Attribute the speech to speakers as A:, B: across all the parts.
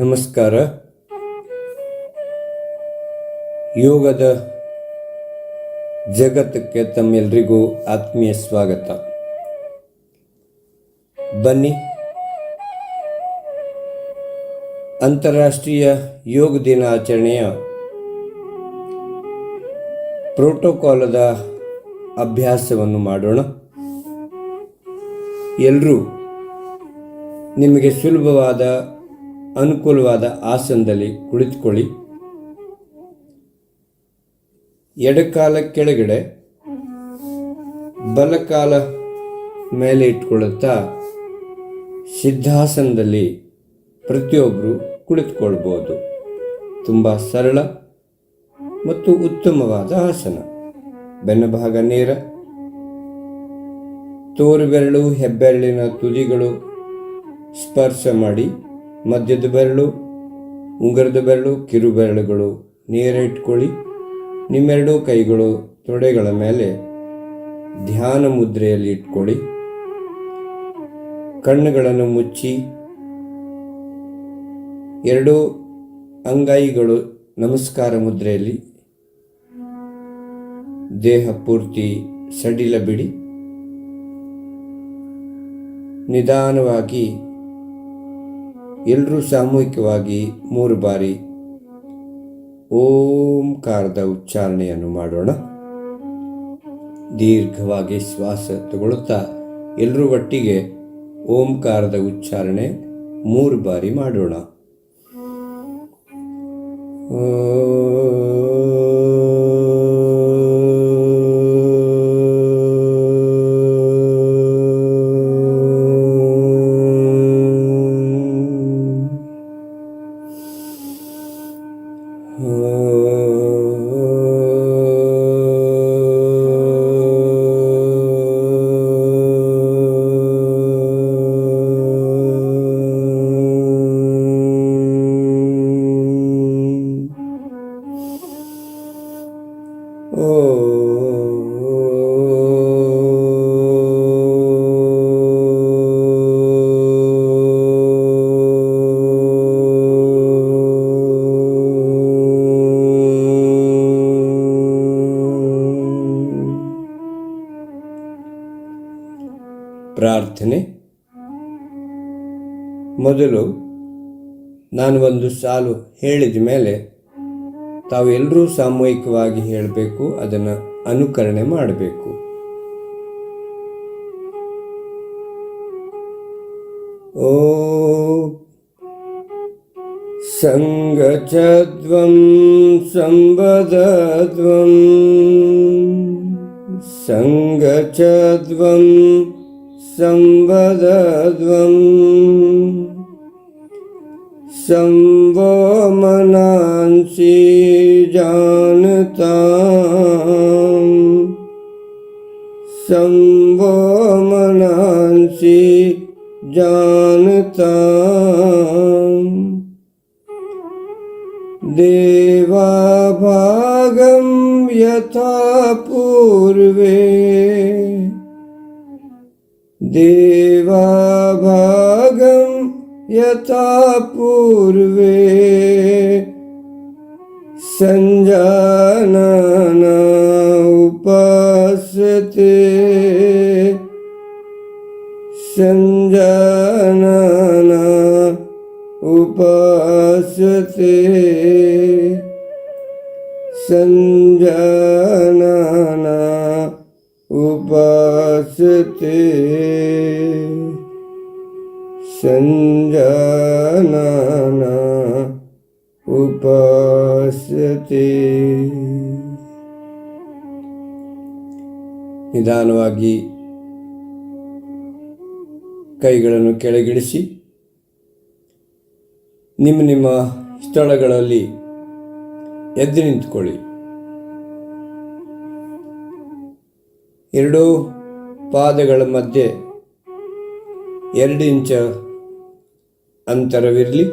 A: ನಮಸ್ಕಾರ. ಯೋಗದ ಜಗತ್ತಕ್ಕೆ ತಮ್ಮೆಲ್ಲರಿಗೂ ಆತ್ಮೀಯ ಸ್ವಾಗತ. ಬನ್ನಿ, ಅಂತಾರಾಷ್ಟ್ರೀಯ ಯೋಗ ದಿನಾಚರಣೆಯ ಪ್ರೋಟೋಕಾಲದ ಅಭ್ಯಾಸವನ್ನು ಮಾಡೋಣ. ಎಲ್ಲರೂ ನಿಮಗೆ ಸುಲಭವಾದ ಅನುಕೂಲವಾದ ಆಸನದಲ್ಲಿ ಕುಳಿತುಕೊಳ್ಳಿ. ಎಡಕಾಲ ಕೆಳಗಡೆ, ಬಲಕಾಲ ಮೇಲೆ ಇಟ್ಕೊಳ್ಳುತ್ತಾ ಸಿದ್ಧಾಸನದಲ್ಲಿ ಪ್ರತಿಯೊಬ್ಬರು ಕುಳಿತುಕೊಳ್ಬೋದು. ತುಂಬ ಸರಳ ಮತ್ತು ಉತ್ತಮವಾದ ಆಸನ. ಬೆನ್ನಭಾಗ ನೇರ, ತೋರು ಬೆರಳು ಹೆಬ್ಬೆರಳಿನ ತುದಿಗಳು ಸ್ಪರ್ಶ ಮಾಡಿ, ಮಧ್ಯದ ಬೆರಳು, ಉಂಗುರದ ಬೆರಳು, ಕಿರು ಬೆರಳುಗಳು ನೇರ ಇಟ್ಕೊಳ್ಳಿ. ನಿಮ್ಮೆರಡೂ ಕೈಗಳು ತೊಡೆಗಳ ಮೇಲೆ ಧ್ಯಾನ ಮುದ್ರೆಯಲ್ಲಿ ಇಟ್ಕೊಳ್ಳಿ. ಕಣ್ಣುಗಳನ್ನು ಮುಚ್ಚಿ, ಎರಡೂ ಅಂಗೈಗಳು ನಮಸ್ಕಾರ ಮುದ್ರೆಯಲ್ಲಿ, ದೇಹ ಪೂರ್ತಿ ಸಡಿಲ ಬಿಡಿ. ನಿಧಾನವಾಗಿ ಎಲ್ಲರೂ ಸಾಮೂಹಿಕವಾಗಿ 3 ಬಾರಿ ಓಂಕಾರದ ಉಚ್ಚಾರಣೆಯನ್ನು ಮಾಡೋಣ. ದೀರ್ಘವಾಗಿ ಶ್ವಾಸ ತಗೊಳ್ಳುತ್ತಾ ಎಲ್ಲರೂ ಒಟ್ಟಿಗೆ ಓಂಕಾರದ ಉಚ್ಚಾರಣೆ 3 ಬಾರಿ ಮಾಡೋಣ. ಪ್ರಾರ್ಥನೆ. ಮೊದಲು ನಾನು ಒಂದು ಸಾಲು ಹೇಳಿದ ಮೇಲೆ ತಾವು ಎಲ್ಲರೂ ಸಾಮೂಹಿಕವಾಗಿ ಹೇಳಬೇಕು, ಅದನ್ನು ಅನುಕರಣೆ ಮಾಡಬೇಕು. ಓ ಸಂಗಚದ್ವಂ ಸಂವದದ್ವಂ ಸಂಗಚದ್ವಂ ಸಂವದದ್ವಂ ಸಂವೋ ಮನಾಂಸಿ ಜಾನತಾಂ ಸಂವೋ ಮನಾಂಸಿ ಜಾನತಾಂ ದೇವಾಭಾಗಂ ಯಥಾ ಪೂರ್ವೇ ದೇವಾಭಾಗಂ ಯಥಾ ಪೂರ್ವೇ ಸಂಜಾನನ ಉಪಾಸತೆ ಸಂಜಾನನ ಉಪಾಸತೆ ಸಂಜಾನನ ಉಪಾಸತೆ ಸಂಜಾನನ ಉಪಾಸತೆ. ನಿಧಾನವಾಗಿ ಕೈಗಳನ್ನು ಕೆಳಗಿಳಿಸಿ, ನಿಮ್ಮ ಸ್ಥಳಗಳಲ್ಲಿ ಎದ್ದು ನಿಂತುಕೊಳ್ಳಿ. ಎರಡೂ ಪಾದಗಳ ಮಧ್ಯೆ 2 ಇಂಚ ಅಂತರವಿರಲಿ.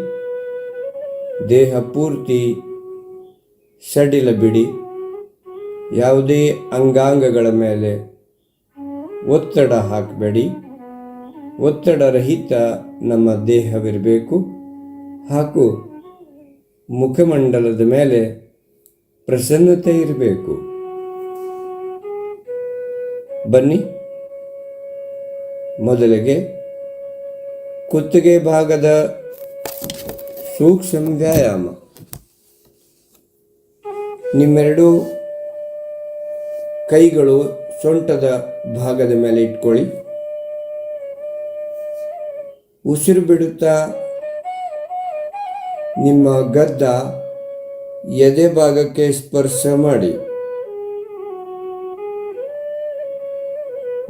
A: ದೇಹ ಪೂರ್ತಿ ಸಡಿಲ ಬಿಡಿ. ಯಾವುದೇ ಅಂಗಾಂಗಗಳ ಮೇಲೆ ಒತ್ತಡ ಹಾಕಬೇಡಿ. ಒತ್ತಡರಹಿತ ನಮ್ಮ ದೇಹವಿರಬೇಕು. ಹಾಗೂ ಮುಖಮಂಡಲದ ಮೇಲೆ ಪ್ರಸನ್ನತೆ ಇರಬೇಕು. ಬನ್ನಿ, ಮೊದಲಿಗೆ ಕುತ್ತಿಗೆ ಭಾಗದ ಸೂಕ್ಷ್ಮ ವ್ಯಾಯಾಮ. ನಿಮ್ಮೆರಡು ಕೈಗಳು ಸೊಂಟದ ಭಾಗದ ಮೇಲೆ ಇಟ್ಕೊಳ್ಳಿ. ಉಸಿರು ಬಿಡುತ್ತಾ ನಿಮ್ಮ ಗದ್ದ ಎದೆ ಭಾಗಕ್ಕೆ ಸ್ಪರ್ಶ ಮಾಡಿ.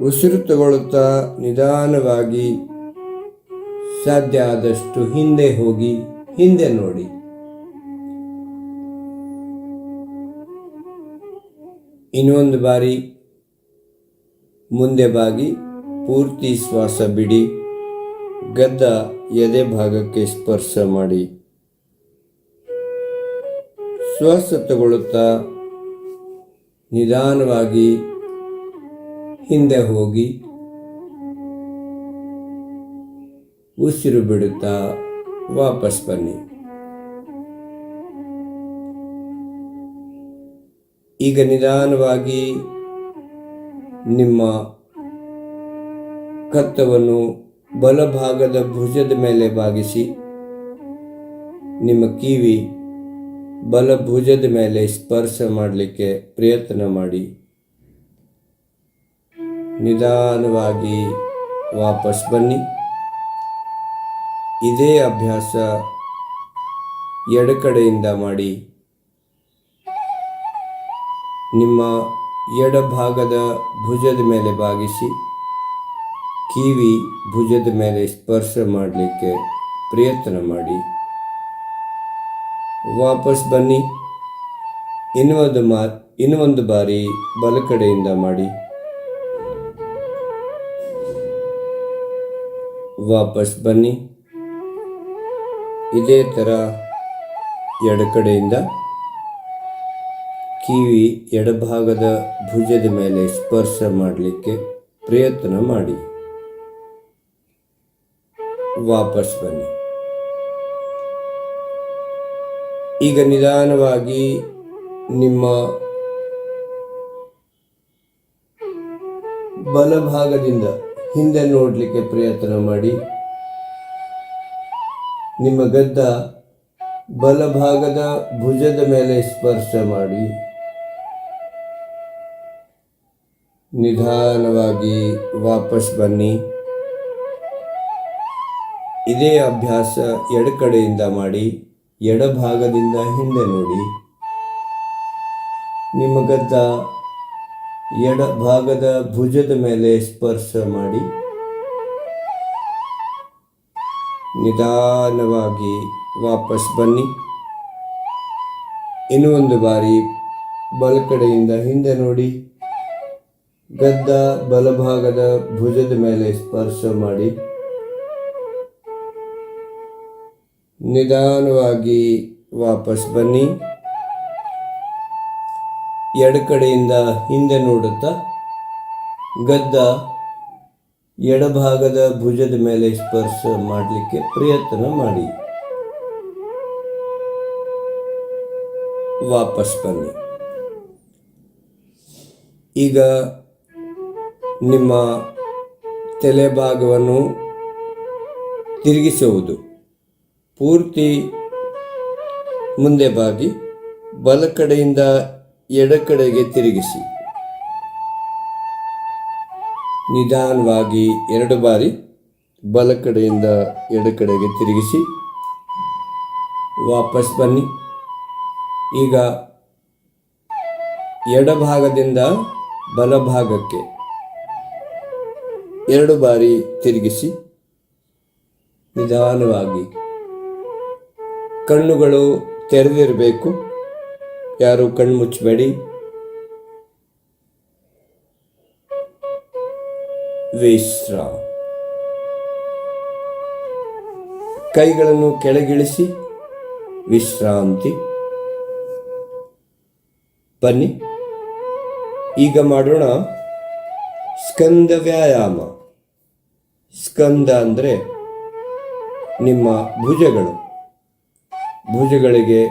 A: ಉಸಿರು ತಗೊಳ್ಳುತ್ತಾ ನಿಧಾನವಾಗಿ ಸಾಧ್ಯ ಆದಷ್ಟು ಹಿಂದೆ ಹೋಗಿ ಹಿಂದೆ ನೋಡಿ. ಇನ್ನೊಂದು ಬಾರಿ ಮುಂದೆ ಬಾಗಿ ಪೂರ್ತಿ ಶ್ವಾಸ ಬಿಡಿ. ಗದ್ದ ಎದೆ ಭಾಗಕ್ಕೆ ಸ್ಪರ್ಶ ಮಾಡಿ. ಶ್ವಾಸ ತಗೊಳ್ಳುತ್ತಾ ನಿಧಾನವಾಗಿ ಹಿಂದೆ ಹೋಗಿ ಉಸಿರು ಬಿಡುತ್ತಾ ವಾಪಸ್ ಬನ್ನಿ. ಈಗ ನಿಧಾನವಾಗಿ ನಿಮ್ಮ ಕತ್ತವನ್ನು ಬಲಭಾಗದ ಭುಜದ ಮೇಲೆ ಬಾಗಿಸಿ. ನಿಮ್ಮ ಕಿವಿ ಬಲಭುಜದ ಮೇಲೆ ಸ್ಪರ್ಶ ಮಾಡಲಿಕ್ಕೆ ಪ್ರಯತ್ನ ಮಾಡಿ. ನಿಧಾನವಾಗಿ ವಾಪಸ್ ಬನ್ನಿ. ಇದೇ ಅಭ್ಯಾಸ ಎಡಕಡೆಯಿಂದ ಮಾಡಿ. ನಿಮ್ಮ ಎಡಭಾಗದ ಭುಜದ ಮೇಲೆ ಬಾಗಿಸಿ ಕಿವಿ ಭುಜದ ಮೇಲೆ ಸ್ಪರ್ಶ ಮಾಡಲಿಕ್ಕೆ ಪ್ರಯತ್ನ ಮಾಡಿ. ವಾಪಸ್ ಬನ್ನಿ. ಇನ್ನೊಂದು ಬಾರಿ ಬಲಕಡೆಯಿಂದ ಮಾಡಿ. ವಾಪಸ್ ಬನ್ನಿ. ಇದೇ ಥರ ಎಡಕಡೆಯಿಂದ ಕಿವಿ ಎಡಭಾಗದ ಭುಜದ ಮೇಲೆ ಸ್ಪರ್ಶ ಮಾಡಲಿಕ್ಕೆ ಪ್ರಯತ್ನ ಮಾಡಿ. ವಾಪಸ್ ಬನ್ನಿ. ಈಗ ನಿಧಾನವಾಗಿ ನಿಮ್ಮ ಬಲಭಾಗದಿಂದ ಹಿಂದೆ ನೋಡಲಿಕ್ಕೆ ಪ್ರಯತ್ನ ಮಾಡಿ. ನಿಮ್ಮ ಗದ್ದ ಬಲಭಾಗದ ಭುಜದ ಮೇಲೆ ಸ್ಪರ್ಶ ಮಾಡಿ. ನಿಧಾನವಾಗಿ ವಾಪಸ್ ಬನ್ನಿ. ಇದೇ ಅಭ್ಯಾಸ ಎಡಕಡೆಯಿಂದ ಮಾಡಿ. ಎಡಭಾಗದಿಂದ ಹಿಂದೆ ನೋಡಿ. ನಿಮ್ಮ ಗದ್ದ ಎಡಭಾಗದ ಭುಜದ ಮೇಲೆ ಸ್ಪರ್ಶ ಮಾಡಿ. ನಿಧಾನವಾಗಿ ವಾಪಸ್ ಬನ್ನಿ. ಇನ್ನೊಂದು ಬಾರಿ ಬಲಕಡೆಯಿಂದ ಹಿಂದೆ ನೋಡಿ. ಗದ್ದ ಬಲಭಾಗದ ಭುಜದ ಮೇಲೆ ಸ್ಪರ್ಶ ಮಾಡಿ. ನಿಧಾನವಾಗಿ ವಾಪಸ್ ಬನ್ನಿ. ಎಡಕಡೆಯಿಂದ ಹಿಂದೆ ನೋಡುತ್ತಾ ಗದ್ದ ಎಡಭಾಗದ ಭುಜದ ಮೇಲೆ ಸ್ಪರ್ಶ ಮಾಡಲಿಕ್ಕೆ ಪ್ರಯತ್ನ ಮಾಡಿ. ವಾಪಸ್ ಬನ್ನಿ. ಈಗ ನಿಮ್ಮ ತಲೆಭಾಗವನ್ನು ತಿರುಗಿಸುವುದು. ಪೂರ್ತಿ ಮುಂದೆ ಬಾಗಿ ಬಲಕಡೆಯಿಂದ ಎಡಕಡೆಗೆ ತಿರುಗಿಸಿ. ನಿಧಾನವಾಗಿ 2 ಬಾರಿ ಬಲಕಡೆಯಿಂದ ಎಡಕಡೆಗೆ ತಿರುಗಿಸಿ. ವಾಪಸ್ ಬನ್ನಿ. ಈಗ ಎಡಭಾಗದಿಂದ ಬಲಭಾಗಕ್ಕೆ 2 ಬಾರಿ ತಿರುಗಿಸಿ. ನಿಧಾನವಾಗಿ ಕಣ್ಣುಗಳು ತೆರೆದಿರಬೇಕು. ಯಾರು ಕಣ್ಣು ಮುಚ್ಚಬೇಡಿ. ವಿಶ್ರಾಮ. ಕೈಗಳನ್ನು ಕೆಳಗಿಳಿಸಿ ವಿಶ್ರಾಂತಿ. ಬನ್ನಿ, ಈಗ ಮಾಡೋಣ ಸ್ಕಂದ ವ್ಯಾಯಾಮ. ಸ್ಕಂದ ಅಂದರೆ ನಿಮ್ಮ ಭುಜಗಳು. ಭುಜಗಳಿಗೆ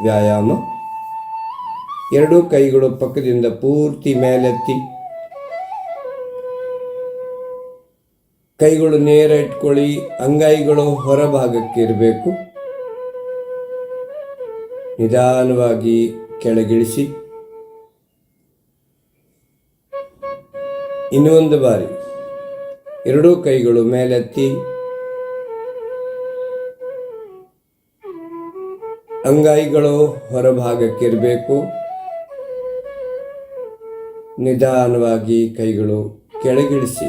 A: ವ್ಯಾಯಾಮ. ಎರಡೂ ಕೈಗಳು ಪಕ್ಕದಿಂದ ಪೂರ್ತಿ ಮೇಲೆತ್ತಿ, ಕೈಗಳು ನೇರ ಇಟ್ಕೊಳ್ಳಿ. ಅಂಗೈಗಳು ಹೊರಭಾಗಕ್ಕೆ ಇರಬೇಕು. ನಿಧಾನವಾಗಿ ಕೆಳಗಿಳಿಸಿ. ಇನ್ನೊಂದು ಬಾರಿ ಎರಡೂ ಕೈಗಳು ಮೇಲೆತ್ತಿ, ಅಂಗೈಗಳು ಹೊರಭಾಗಕ್ಕೆ ಇರಬೇಕು. ನಿಧಾನವಾಗಿ ಕೈಗಳು ಕೆಳಗಿಳಿಸಿ.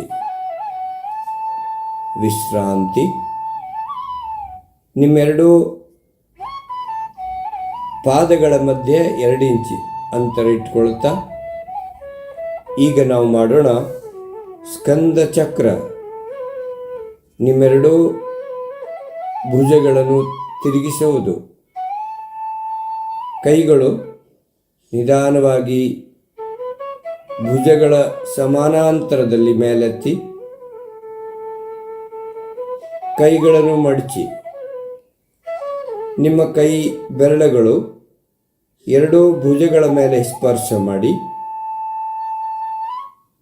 A: ವಿಶ್ರಾಂತಿ. ನಿಮ್ಮೆರಡೂ ಪಾದಗಳ ಮಧ್ಯೆ 2 ಇಂಚು ಅಂತರ ಇಟ್ಕೊಳ್ತಾ ಈಗ ನಾವು ಮಾಡೋಣ ಸ್ಕಂದ ಚಕ್ರ. ನಿಮ್ಮೆರಡೂ ಭುಜಗಳನ್ನು ತಿರುಗಿಸುವುದು. ಕೈಗಳು ನಿಧಾನವಾಗಿ ಭುಜಗಳ ಸಮಾನಾಂತರದಲ್ಲಿ ಮೇಲೆತ್ತಿ, ಕೈಗಳನ್ನು ಮಡಚಿ. ನಿಮ್ಮ ಕೈ ಬೆರಳುಗಳು ಎರಡೂ ಭುಜಗಳ ಮೇಲೆ ಸ್ಪರ್ಶ ಮಾಡಿ.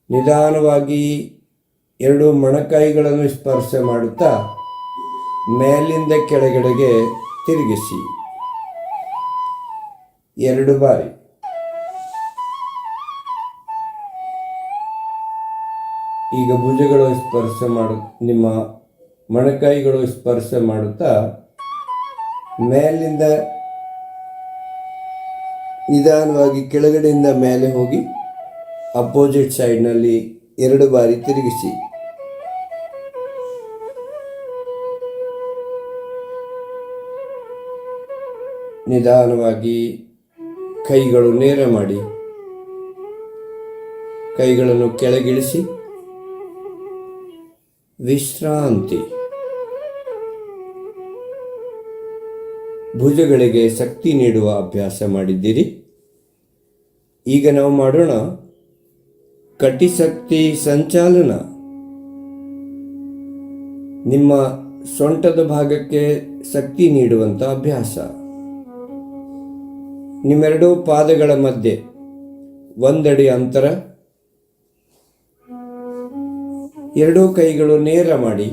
A: ನಿಧಾನವಾಗಿ ಎರಡೂ ಮೊಣಕೈಗಳನ್ನು ಸ್ಪರ್ಶ ಮಾಡುತ್ತಾ ಮೇಲಿಂದ ಕೆಳಗಡೆಗೆ ತಿರುಗಿಸಿ 2 ಬಾರಿ. ಈಗ ಭುಜಗಳು ಸ್ಪರ್ಶ ನಿಮ್ಮ ಮೊಣಕೈಗಳು ಸ್ಪರ್ಶ ಮಾಡುತ್ತಾ ಮೇಲಿಂದ ನಿಧಾನವಾಗಿ ಕೆಳಗಡೆಯಿಂದ ಮೇಲೆ ಹೋಗಿ ಅಪೋಸಿಟ್ ಸೈಡ್ನಲ್ಲಿ 2 ಬಾರಿ ತಿರುಗಿಸಿ. ನಿಧಾನವಾಗಿ ಕೈಗಳು ನೇರ ಮಾಡಿ, ಕೈಗಳನ್ನು ಕೆಳಗಿಳಿಸಿ. ವಿಶ್ರಾಂತಿ. ಭುಜಗಳಿಗೆ ಶಕ್ತಿ ನೀಡುವ ಅಭ್ಯಾಸ ಮಾಡಿದ್ದೀರಿ. ಈಗ ನಾವು ಮಾಡೋಣ ಕಟಿಶಕ್ತಿ ಸಂಚಾಲನ. ನಿಮ್ಮ ಸೊಂಟದ ಭಾಗಕ್ಕೆ ಶಕ್ತಿ ನೀಡುವಂಥ ಅಭ್ಯಾಸ. ನಿಮ್ಮೆರಡೂ ಪಾದಗಳ ಮಧ್ಯೆ 1 ಅಡಿ ಅಂತರ. ಎರಡೂ ಕೈಗಳು ನೇರ ಮಾಡಿ,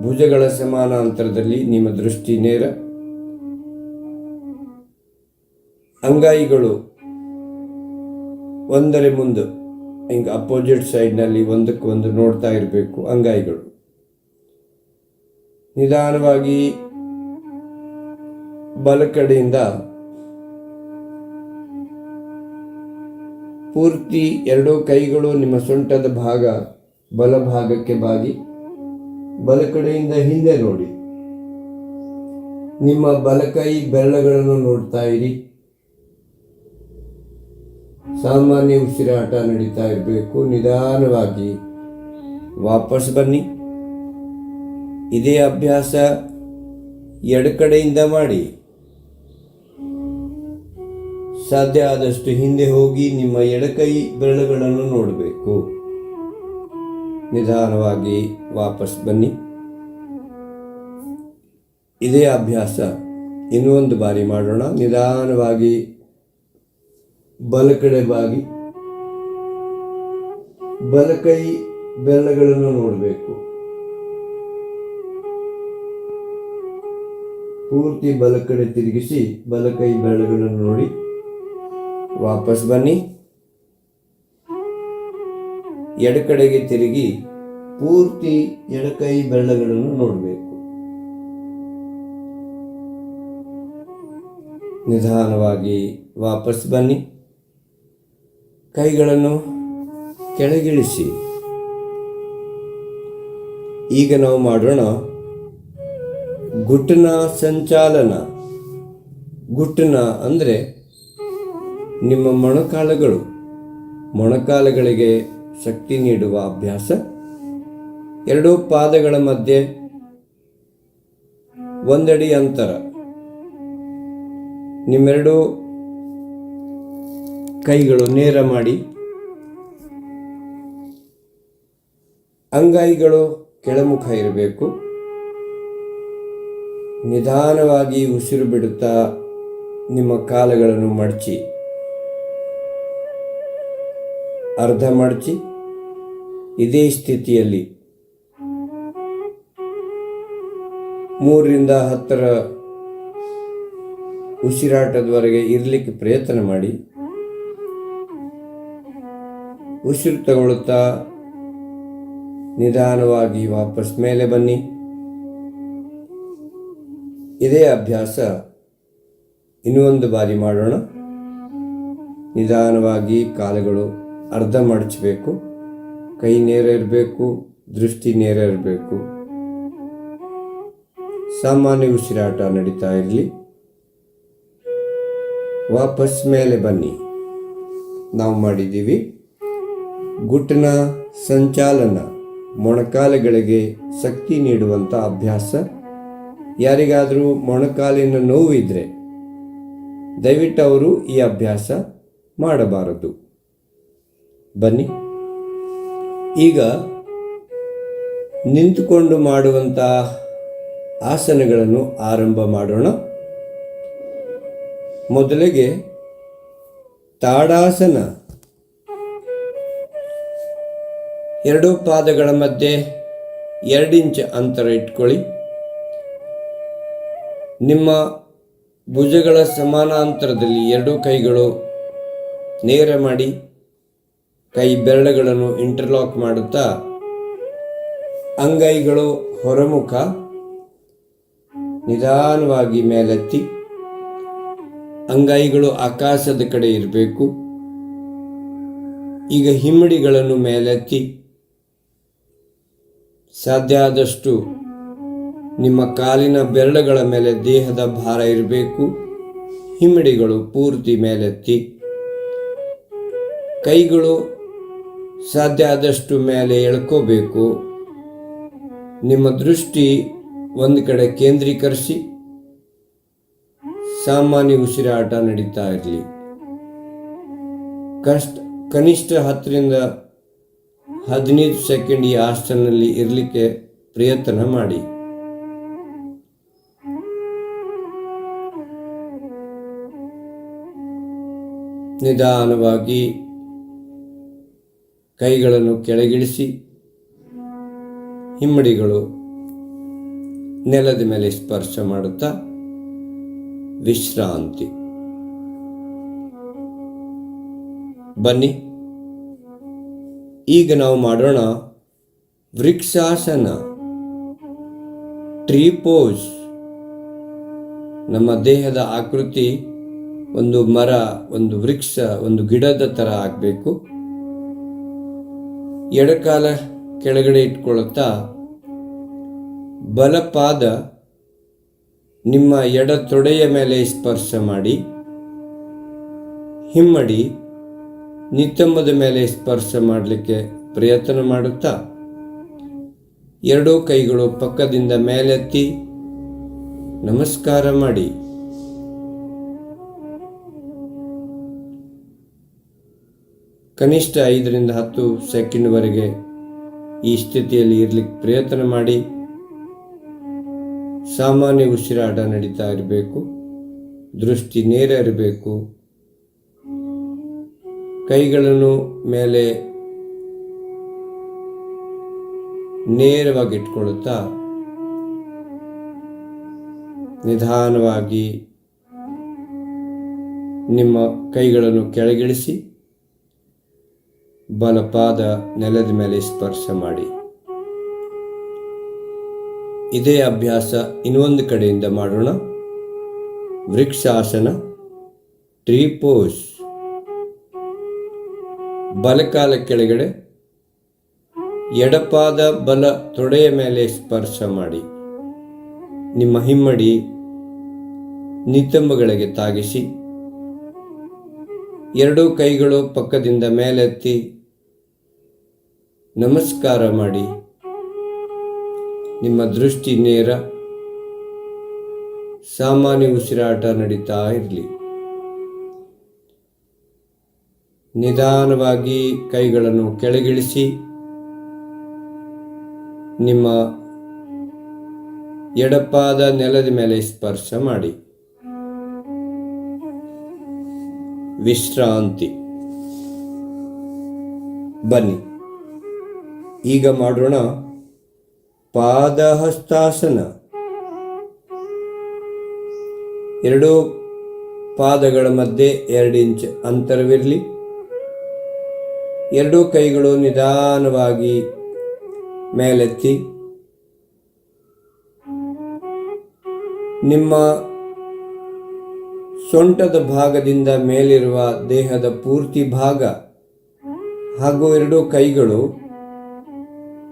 A: ಭುಜಗಳ ಸಮಾನಾಂತರದಲ್ಲಿ ನಿಮ್ಮ ದೃಷ್ಟಿ ನೇರ. ಅಂಗೈಗಳು ಒಂದರ ಮುಂದೆ ಹಿಂಗೆ ಅಪೋಸಿಟ್ ಸೈಡ್ನಲ್ಲಿ ಒಂದಕ್ಕೊಂದು ನೋಡ್ತಾ ಇರಬೇಕು. ಅಂಗೈಗಳು ನಿಧಾನವಾಗಿ ಬಲಕಡೆಯಿಂದ ಪೂರ್ತಿ ಎರಡೂ ಕೈಗಳು ನಿಮ್ಮ ಸೊಂಟದ ಭಾಗ ಬಲಭಾಗಕ್ಕೆ ಬಾಗಿ ಬಲಕಡೆಯಿಂದ ಹಿಂದೆ ನೋಡಿ. ನಿಮ್ಮ ಬಲಕೈ ಬೆರಳುಗಳನ್ನು ನೋಡ್ತಾ ಇರಿ. ಸಾಮಾನ್ಯ ಉಸಿರಾಟ ನಡೀತಾ ಇರಬೇಕು. ನಿಧಾನವಾಗಿ ವಾಪಸ್ ಬನ್ನಿ. ಇದೇ ಅಭ್ಯಾಸ ಎಡಕಡೆಯಿಂದ ಮಾಡಿ. ಸಾಧ್ಯ ಆದಷ್ಟು ಹಿಂದೆ ಹೋಗಿ ನಿಮ್ಮ ಎಡಕೈ ಬೆರಳುಗಳನ್ನು ನೋಡಬೇಕು. ನಿಧಾನವಾಗಿ ವಾಪಸ್ ಬನ್ನಿ. ಇದೇ ಅಭ್ಯಾಸ ಇನ್ನೊಂದು ಬಾರಿ ಮಾಡೋಣ. ನಿಧಾನವಾಗಿ ಬಲಕಡೆ ಬಾಗಿ ಬಲಕೈ ಬೆರಳುಗಳನ್ನು ನೋಡಬೇಕು. ಪೂರ್ತಿ ಬಲಕಡೆ ತಿರುಗಿಸಿ ಬಲಕೈ ಬೆರಳುಗಳನ್ನು ನೋಡಿ ವಾಪಸ್ ಬನ್ನಿ. ಎಡಕಡೆಗೆ ತಿರುಗಿ ಪೂರ್ತಿ ಎಡಕೈ ಬೆರಳುಗಳನ್ನು ನೋಡಬೇಕು. ನಿಧಾನವಾಗಿ ವಾಪಸ್ ಬನ್ನಿ. ಕೈಗಳನ್ನು ಕೆಳಗಿಳಿಸಿ. ಈಗ ನಾವು ಮಾಡೋಣ ಗುಟ್ಟನ ಸಂಚಾಲನ. ಗುಟ್ಟನ ಅಂದರೆ ನಿಮ್ಮ ಮೊಣಕಾಲುಗಳಿಗೆ ಶಕ್ತಿ ನೀಡುವ ಅಭ್ಯಾಸ. ಎರಡೂ ಪಾದಗಳ ಮಧ್ಯೆ 1 ಅಡಿ ಅಂತರ. ನಿಮ್ಮೆರಡೂ ಕೈಗಳು ನೇರ ಮಾಡಿ, ಅಂಗೈಗಳು ಕೆಳಮುಖ ಇರಬೇಕು. ನಿಧಾನವಾಗಿ ಉಸಿರು ಬಿಡುತ್ತಾ ನಿಮ್ಮ ಕಾಲುಗಳನ್ನು ಮಡಚಿ, ಅರ್ಧ ಮಡಚಿ ಇದೇ ಸ್ಥಿತಿಯಲ್ಲಿ 3ರಿಂದ 10 ಉಸಿರಾಟದವರೆಗೆ ಇರಲಿಕ್ಕೆ ಪ್ರಯತ್ನ ಮಾಡಿ. ಉಸಿರು ತಗೊಳ್ಳುತ್ತಾ ನಿಧಾನವಾಗಿ ವಾಪಸ್ ಮೇಲೆ ಬನ್ನಿ. ಇದೇ ಅಭ್ಯಾಸ ಇನ್ನೊಂದು ಬಾರಿ ಮಾಡೋಣ. ನಿಧಾನವಾಗಿ ಕಾಲುಗಳು ಅರ್ಧ ಮಡಚಬೇಕು, ಕೈ ನೇರ ಇರಬೇಕು, ದೃಷ್ಟಿ ನೇರ ಇರಬೇಕು. ಸಾಮಾನ್ಯ ಉಸಿರಾಟ ನಡೀತಾ ಇರಲಿ. ವಾಪಸ್ ಮೇಲೆ ಬನ್ನಿ. ನಾವು ಮಾಡಿದ್ದೀವಿ ಗುಟ್ಟನ ಸಂಚಾಲನ, ಮೊಣಕಾಲುಗಳಿಗೆ ಶಕ್ತಿ ನೀಡುವಂಥ ಅಭ್ಯಾಸ. ಯಾರಿಗಾದರೂ ಮೊಣಕಾಲಿನ ನೋವಿದ್ರೆ ದಯವಿಟ್ಟು ಅವರು ಈ ಅಭ್ಯಾಸ ಮಾಡಬಾರದು. ಬನ್ನಿ. ಈಗ ನಿಂತುಕೊಂಡು ಮಾಡುವಂಥ ಆಸನಗಳನ್ನು ಆರಂಭ ಮಾಡೋಣ. ಮೊದಲಿಗೆ ತಾಡಾಸನ. 2 ಪಾದಗಳ ಮಧ್ಯೆ 2 ಇಂಚ್ ಅಂತರ ಇಟ್ಕೊಳ್ಳಿ. ನಿಮ್ಮ ಭುಜಗಳ ಸಮಾನಾಂತರದಲ್ಲಿ 2 ಕೈಗಳು ನೇರ ಮಾಡಿ, ಕೈ ಬೆರಳುಗಳನ್ನು ಇಂಟರ್ಲಾಕ್ ಮಾಡುತ್ತಾ ಅಂಗೈಗಳು ಹೊರಮುಖ, ನಿಧಾನವಾಗಿ ಮೇಲೆತ್ತಿ. ಅಂಗೈಗಳು ಆಕಾಶದ ಕಡೆ ಇರಬೇಕು. ಈಗ ಹಿಮ್ಮಡಿಗಳನ್ನು ಮೇಲೆತ್ತಿ. ಸಾಧ್ಯ ಆದಷ್ಟು ನಿಮ್ಮ ಕಾಲಿನ ಬೆರಳುಗಳ ಮೇಲೆ ದೇಹದ ಭಾರ ಇರಬೇಕು. ಹಿಮ್ಮಡಿಗಳು ಪೂರ್ತಿ ಮೇಲೆತ್ತಿ. ಕೈಗಳು ಸಾಧ್ಯ ಆದಷ್ಟು ಮೇಲೆ ಎಳ್ಕೋಬೇಕು. ನಿಮ್ಮ ದೃಷ್ಟಿ ಒಂದು ಕಡೆ ಕೇಂದ್ರೀಕರಿಸಿ ಸಾಮಾನ್ಯ ಉಸಿರಾಟ ನಡೀತಾ ಇರಲಿ. ಕನಿಷ್ಠ 10ರಿಂದ 15 ಸೆಕೆಂಡ್ ಈ ಆಸನದಲ್ಲಿ ಇರಲಿಕ್ಕೆ ಪ್ರಯತ್ನ ಮಾಡಿ. ನಿಧಾನವಾಗಿ ಕೈಗಳನ್ನು ಕೆಳಗಿಳಿಸಿ, ಹಿಮ್ಮಡಿಗಳು ನೆಲದ ಮೇಲೆ ಸ್ಪರ್ಶ ಮಾಡುತ್ತಾ ವಿಶ್ರಾಂತಿ. ಬನ್ನಿ. ಈಗ ನಾವು ಮಾಡೋಣ ವೃಕ್ಷಾಸನ, ಟ್ರೀ ಪೋಸ್. ನಮ್ಮ ದೇಹದ ಆಕೃತಿ ಒಂದು ಮರ, ಒಂದು ವೃಕ್ಷ, ಒಂದು ಗಿಡದ ಥರ ಆಗಬೇಕು. ಎಡಕಾಲ ಕೆಳಗಡೆ ಇಟ್ಕೊಳ್ಳುತ್ತಾ ಬಲಪಾದ ನಿಮ್ಮ ಎಡ ತೊಡೆಯ ಮೇಲೆ ಸ್ಪರ್ಶ ಮಾಡಿ, ಹಿಮ್ಮಡಿ ನಿತಂಬದ ಮೇಲೆ ಸ್ಪರ್ಶ ಮಾಡಲಿಕ್ಕೆ ಪ್ರಯತ್ನ ಮಾಡುತ್ತಾ 2 ಕೈಗಳು ಪಕ್ಕದಿಂದ ಮೇಲೆತ್ತಿ ನಮಸ್ಕಾರ ಮಾಡಿ. ಕನಿಷ್ಠ 5ರಿಂದ 10 ಸೆಕೆಂಡ್ವರೆಗೆ ಈ ಸ್ಥಿತಿಯಲ್ಲಿ ಇರಲಿಕ್ಕೆ ಪ್ರಯತ್ನ ಮಾಡಿ. ಸಾಮಾನ್ಯ ಉಸಿರಾಟ ನಡೀತಾ ಇರಬೇಕು. ದೃಷ್ಟಿ ನೇರ ಇರಬೇಕು. ಕೈಗಳನ್ನು ಮೇಲೆ ನೇರವಾಗಿ ಇಟ್ಕೊಳ್ಳುತ್ತಾ ನಿಧಾನವಾಗಿ ನಿಮ್ಮ ಕೈಗಳನ್ನು ಕೆಳಗಿಳಿಸಿ ಬಲಪಾದ ನೆಲದ ಮೇಲೆ ಸ್ಪರ್ಶ ಮಾಡಿ. ಇದೇ ಅಭ್ಯಾಸ ಇನ್ನೊಂದು ಕಡೆಯಿಂದ ಮಾಡೋಣ. Vrikshasana, tree pose. ಬಲಕಾಲ ಕೆಳಗಡೆ, ಎಡಪಾದ ಬಲ ತೊಡೆಯ ಮೇಲೆ ಸ್ಪರ್ಶ ಮಾಡಿ. ನಿಮ್ಮ ಹಿಮ್ಮಡಿ ನಿತಂಬಗಳಿಗೆ ತಾಗಿಸಿ. 2 ಕೈಗಳು ಪಕ್ಕದಿಂದ ಮೇಲೆತ್ತಿ ನಮಸ್ಕಾರ ಮಾಡಿ. ನಿಮ್ಮ ದೃಷ್ಟಿ ನೇರ. ಸಾಮಾನ್ಯ ಉಸಿರಾಟ ನಡೀತಾ ಇರಲಿ. ನಿಧಾನವಾಗಿ ಕೈಗಳನ್ನು ಕೆಳಗಿಳಿಸಿ ನಿಮ್ಮ ಎಡಪಾದ ನೆಲದ ಮೇಲೆ ಸ್ಪರ್ಶ ಮಾಡಿ. ವಿಶ್ರಾಂತಿ. ಬನ್ನಿ ಈಗ ಮಾಡೋಣ ಪಾದಹಸ್ತಾಸನ. ಎರಡೂ ಪಾದಗಳ ಮಧ್ಯೆ 2 ಇಂಚ್ ಅಂತರವಿರಲಿ. ಎರಡೂ ಕೈಗಳು ನಿಧಾನವಾಗಿ ಮೇಲೆತ್ತಿ ನಿಮ್ಮ ಸೊಂಟದ ಭಾಗದಿಂದ ಮೇಲಿರುವ ದೇಹದ ಪೂರ್ತಿ ಭಾಗ ಹಾಗೂ ಎರಡೂ ಕೈಗಳು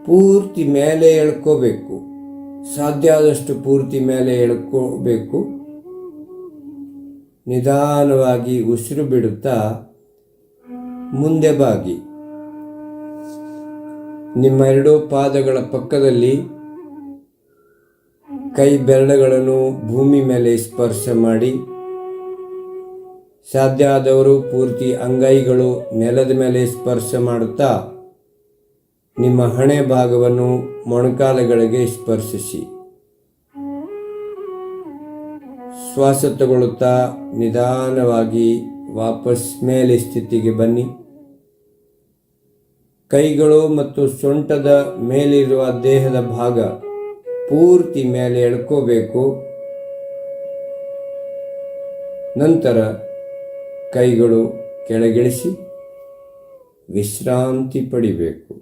A: ಪೂರ್ತಿ ಮೇಲೆ ಎಳ್ಕೋಬೇಕು. ಸಾಧ್ಯ ಆದಷ್ಟು ಪೂರ್ತಿ ಮೇಲೆ ಎಳ್ಕೋಬೇಕು. ನಿಧಾನವಾಗಿ ಉಸಿರು ಬಿಡುತ್ತಾ ಮುಂದೆ ಬಾಗಿ. ನಿಮ್ಮ ಎರಡೂ ಪಾದಗಳ ಪಕ್ಕದಲ್ಲಿ ಕೈ ಬೆರಳುಗಳನ್ನು ಭೂಮಿ ಮೇಲೆ ಸ್ಪರ್ಶ ಮಾಡಿ. ಸಾಧ್ಯ ಆದವರು ಪೂರ್ತಿ ಅಂಗೈಗಳು ನೆಲದ ಮೇಲೆ ಸ್ಪರ್ಶ ಮಾಡುತ್ತಾ ನಿಮ್ಮ ಹಣೆ ಭಾಗವನ್ನು ಮೊಣಕಾಲುಗಳಿಗೆ ಸ್ಪರ್ಶಿಸಿ. ಶ್ವಾಸ ತಗೊಳ್ಳುತ್ತಾ ನಿಧಾನವಾಗಿ ವಾಪಸ್ ಮೇಲೆ ಸ್ಥಿತಿಗೆ ಬನ್ನಿ. ಕೈಗಳು ಮತ್ತು ಸೊಂಟದ ಮೇಲಿರುವ ದೇಹದ ಭಾಗ ಪೂರ್ತಿ ಮೇಲೆ ಎಳ್ಕೋಬೇಕು. ನಂತರ ಕೈಗಳು ಕೆಳಗಿಳಿಸಿ ವಿಶ್ರಾಂತಿ ಪಡಿಬೇಕು.